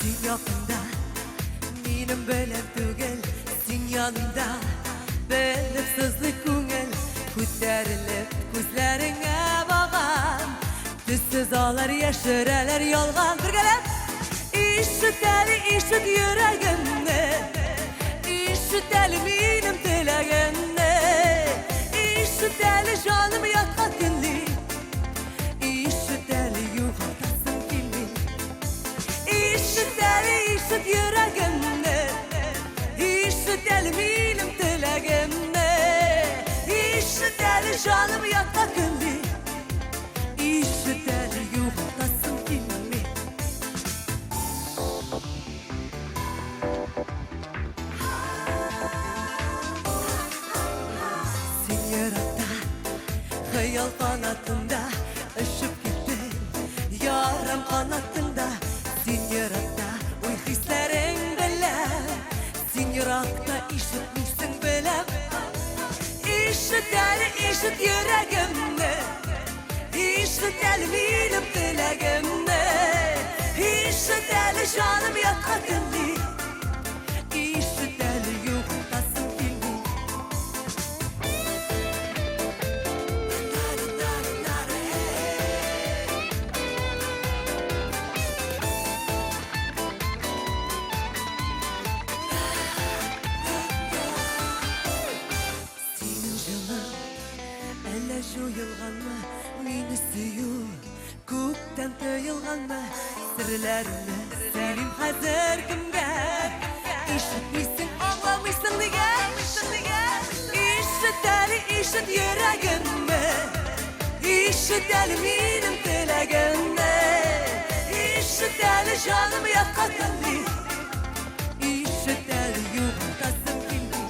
Sen yakında, benim böyle tügel. Sen yanımda, benim sızlı kungel. Kütlerilip gözlerine bakan. Düzsüz ağlar yaşıralar yolgan. Bir gelip, işit eli işit yüreğimde. İşit eli benim dileğimde. İşit eli canım yakan günlü. İşit eli yukartasın killi. İşit eli işit yüreğimde. İşit eli benim dileğimde. İşit eli canım yakan günlü. İşit eli yukartasın killi. Sen yaratta, hayal kanatında ışıp gittin. Yaram kanatında, sen yaratta, uy hislerin bilem. Sen yurakta işitmişsin bilem. İşit eli işit yüreğimde. İşit eli benim dileğimde. İşit eli canım yakan günlü. İşit eli yukartasın killi. жойылғанмы, мені сүю көктен тыйылғанмы, сірлерімді сөйлейм қазір кімге? Ишітмейсің, аңламайсың деген, ишіт әлі, ишіт жүрегімді, ишіт әлі менің тілегімді, ишіт әлі жаным яққанды, ишіт әлі юғалтасым келді,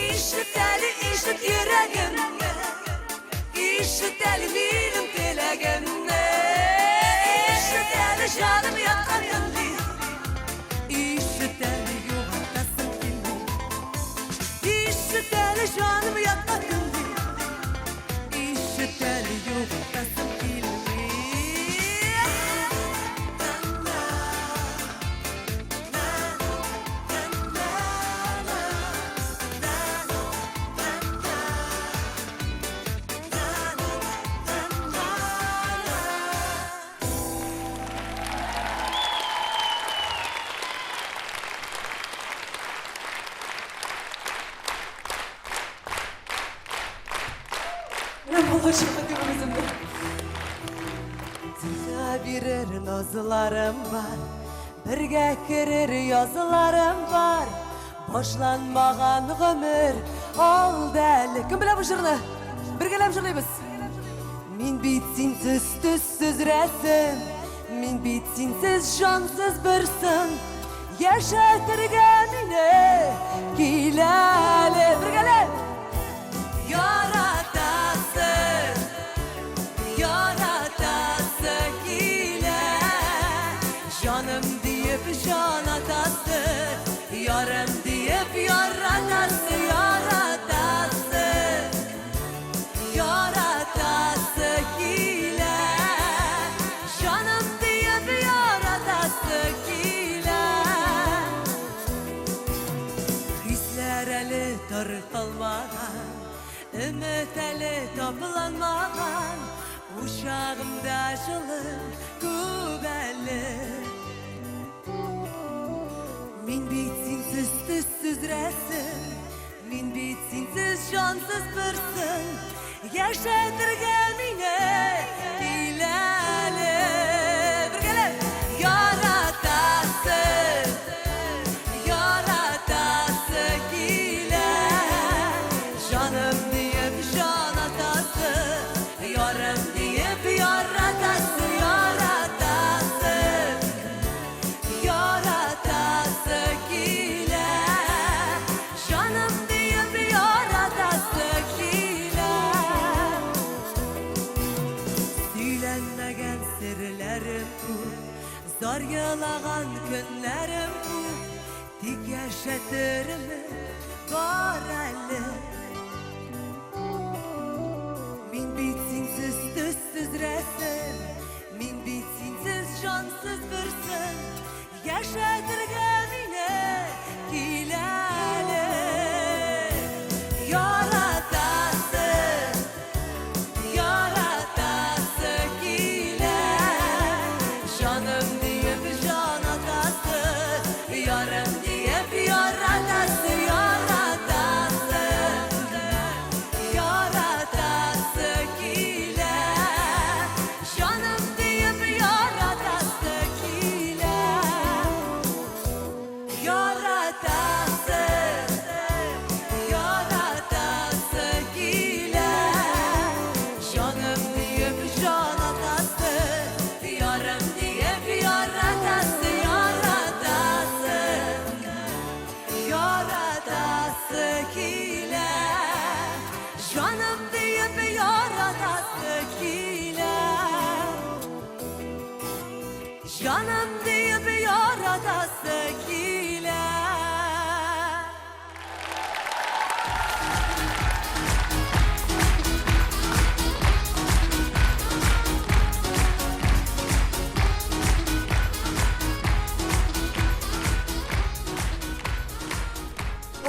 ишіт әлі, ишіт жүрегімді, ишіт әлі менің тілегімді, ишіт әлі жаным яққанды, ишіт әлі юғалтасым келді, ишіт әлі жаным яққанды, ишіт әлі юғалтасым келді. Сізге берер назыларым бар, бірге керер языларым бар, башланмаған ғұмыр алды әлі. Кім біле бұл жырны? Біргелеп жырлаймыз. Мен бит сенсіз түссіз рәсім, мен бит сенсіз жансыз бірсің, яшатырға мені келәлі. Біргелеп! Yaratası, yaratası ile canım deyip can atası, yarım deyip yaratası, yaratası, yaratası ile canım deyip yaratası ile hisler eli tartılmadan, ümit eli toplanmagan, uşağımda жылы көбәлі. Мен бит сенсіз түссіз рәсім, мен бит сенсіз жансыз бірсің, яшатырға мені келәлі. Біргелеп! Яратасы, яратасы келә, жаным deyip can atası, yarım deyip yaratası, yaratası, yaratası kile, canım deyip yaratası kile. Söylenmegen sırlarım bu, zor yılağan günlerim bu, tek yaşatırımı var әлі. Мен бит сенсіз түссіз рәсім, мен бит сенсіз жансыз бірсің, яшатырға мені келәлі. Яратасы, яратасы келә, жаным deyip can atası, yarım deyip yaratası, yaratası, yaratası kile, canım deyip yaratası kile, yaratası, yaratası kile, canım deyip can atası, yarım deyip yaratası, yaratası, yaratası kile, canım deyip yaratası kile, canım deyip yaratası kile.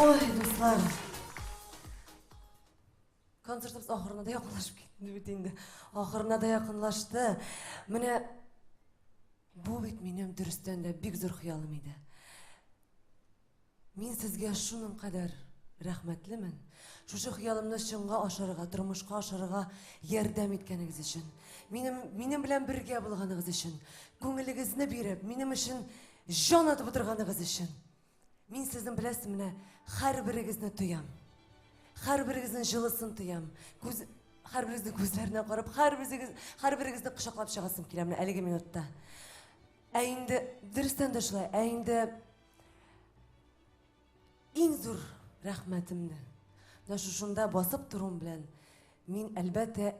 Ой, достар. Концертimiz ahırına da yakınlaşıp gitti bitindi. Ahırına da yakınlaştı. Mine bu bit benim dürüstten de big zor hıyalım idi. Мен sizge şunun kadar рәхмәтлемен. Шушы хыялымны чынга ашырга, тормышка ашырга ярдәм иткәнегез өчен. Минем белән бергә булганыгыз өчен, күңелегезне биреп, минем өчен җан атып утырганыгыз өчен. Мин сезнең беләсез менә һәрберегезне тоям. Һәрберегезнең җылысын тоям. Һәрберегезнең күзләренә карап, һәрберегезне кочаклап чыгасым килә менә әлеге минутта. Инде дөрестән дә шулай, инде иң зур рәхмәтемне шушында басып торум белән мин әлбәттә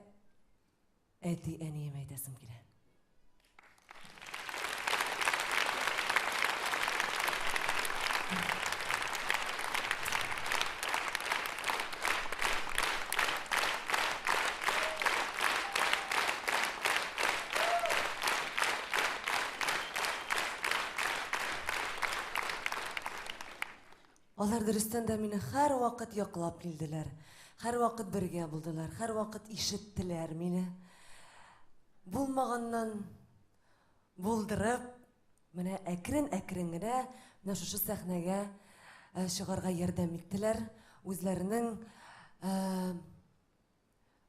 әти-әниемә әйтәсем килә. Алар дөрестән дә мине һәр вакыт яклап килделәр. Һәр вакыт бергә булдылар. Һәр вакыт ишеттеләр мине. Булмаганнан булдырып, менә әкрен-әкрен генә менә шушы сәхнәгә чыгарга ярдәм иттеләр. Үзләренең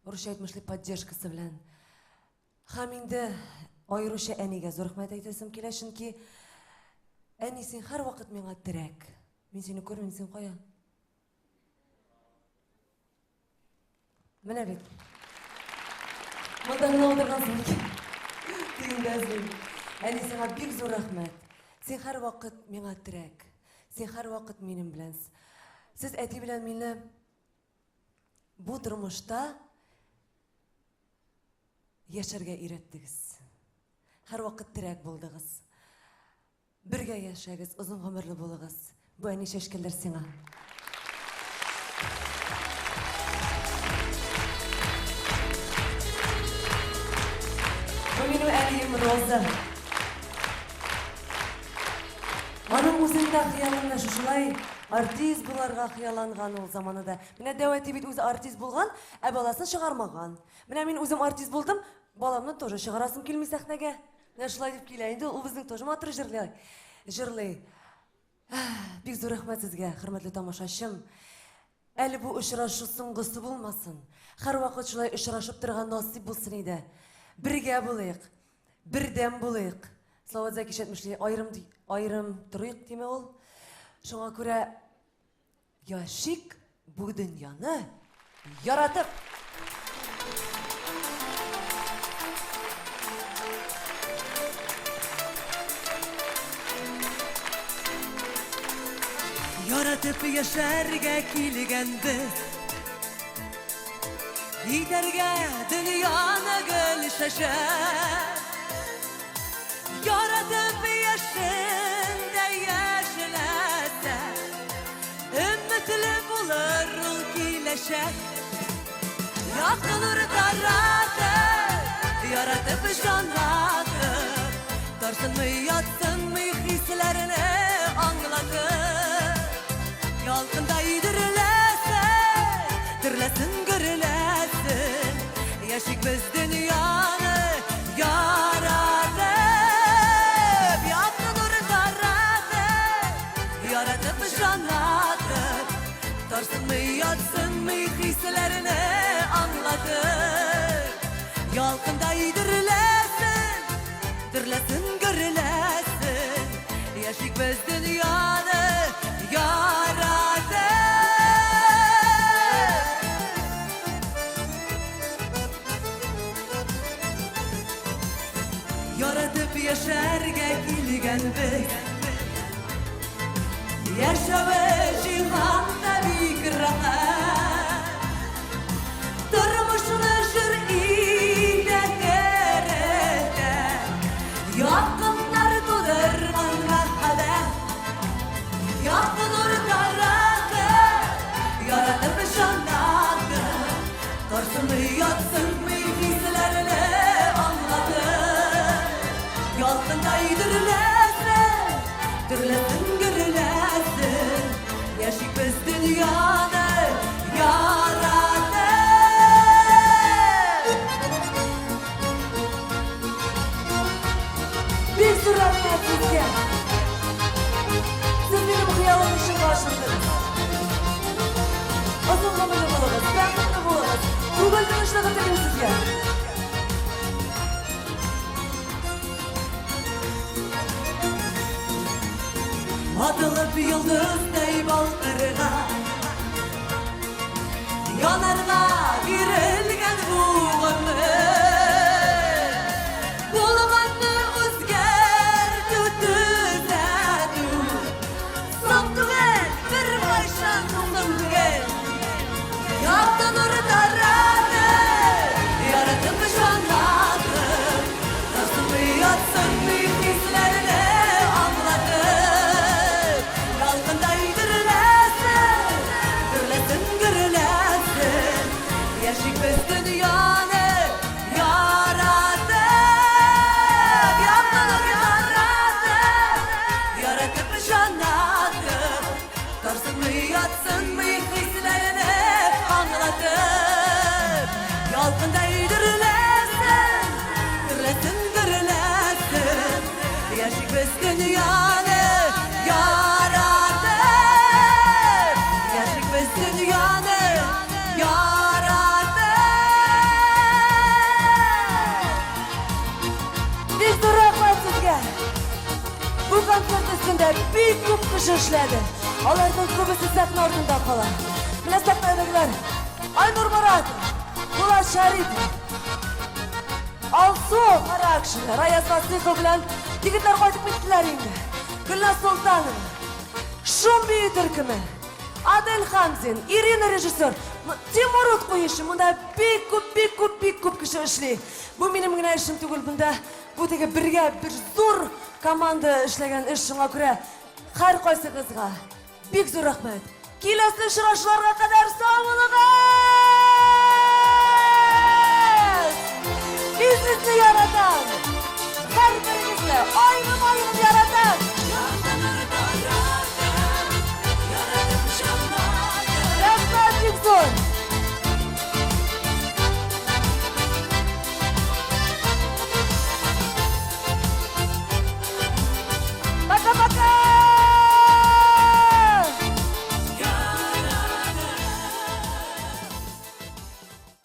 русча әйтмешле поддержкасы белән. Һәм инде аеруча әнигә зур рәхмәт әйтәсем килә, чөнки әни син һәр вакыт миңа терәк. Мин сине күрмим, син кая? Менә бит. Монда гына утыргансың икән. Тегендәсең. Әни сиңа бик зур рәхмәт. Син һәр вакыт миңа терәк. Син һәр вакыт минем белән. Сез әти белән мине бу тормышта яшәргә өйрәттегез. Һәр вакыт терәк булдыгыз. Бергә яшәгез, озын гомерле булыгыз. Бу әни шәшкәләр сиңа. Бу минем әнием Роза. Аның үзендә хыялында шушылай артист буларга хыялланган ул заманында. Менә Дәвәти бит үзе артист булган, ә баласын чыгармаган. Менә мин үзем артист булдым, баламны тоже чыгарасым килми сәхнәгә. Менә шулай дип килә. Инде ул безнең тоже матур җырлый. Бик зур рәхмәт сезгә, хөрмәтле тамашачым. Әле бу очрашу соңгысы булмасын. Һәр вакыт шулай очрашып торган насип булсын иде. Бергә булыйк, бердәм булыйк. Слава Зәки әйтмешли, айрым торыйк диме ул. Шуңа күрә яшик бу дөньяны яратып. Яратып яшәргә килгән без, итәргә дөньяны гөл шәшәр. Яратып яшендә яшеләсә, өметле булыр ул киләчәк. Якылыр таратып, яратып җанлатып, тарсынмый ятсынмый хисләрне аңлатып. Ялкында идерләсен, терләсен гөрләсен, яшик без дөньяны яратып. Якты нур таратып, яратып җанлатып, тарсынмый ятсынмый хисләрне аңлатып. Ялкында идерләсен, терләсен гөрләсен, яшик без дөньяны яратып яшәргә килгән без, яшәве җиһанда бик рәхәт. Тормышны җыр итә керәтә, якыннар тудырган мәхәббәт. Якты нур таратып, яратып җанлатып, тарсынмый ятсынмый хисләрне аңлатып. Ялкында идерләсен, терләсен гөрләсен, яшик без дөньяны яратып. Бик зур рәхмәт сезгә. Сез минем хыялым өчен ашырдыңыз. sizga. Atılıp yıldızday balkırına, yanarına girilgen bu ömür. Bulmanı özgerdi düzeldi, saptıgen bir başan tuğumdugen. Yaptanır dararı, yaratılmış anladı. Nasıl mı yatsın büyük hislerine anladı. Dalgındaydır lesin, gürlesin gürlesin. Yaşık biz dünyanı yaradı. Yaptanır dararı, yaratılmış anladı. Tarsın mı yatsın mı hislerine anladım. Yalkındaydır lesin, gürlesin gürlesin. Yaşık biz dünyanı yaradı. Yaşık biz dünyanı yaradı. Biz de rahmet sizge. Bu konsert üstünde büyük köp kış işledi. Onlardan köbüsü sahne ortunda kalan. Mine sahnadakiler Aynur Murat, Polat Şerif, Alsu Karakşılar, Ayaz Vasiko bilen yigitler koyduk bittiler indi. Gülnaz Sultanova, Şumbi Türkümü, Adel Hamzin, Irina rejissör, Timurut Kuyuşu, bunda bir köp kişi işli. Bu benim gine işim tügül bunda. Bu tege birge bir zor komanda işlegen iş şuna göre her qaysı kızga. Bek zor rahmet. Kelesi şuraşlarga kadar sağ olun.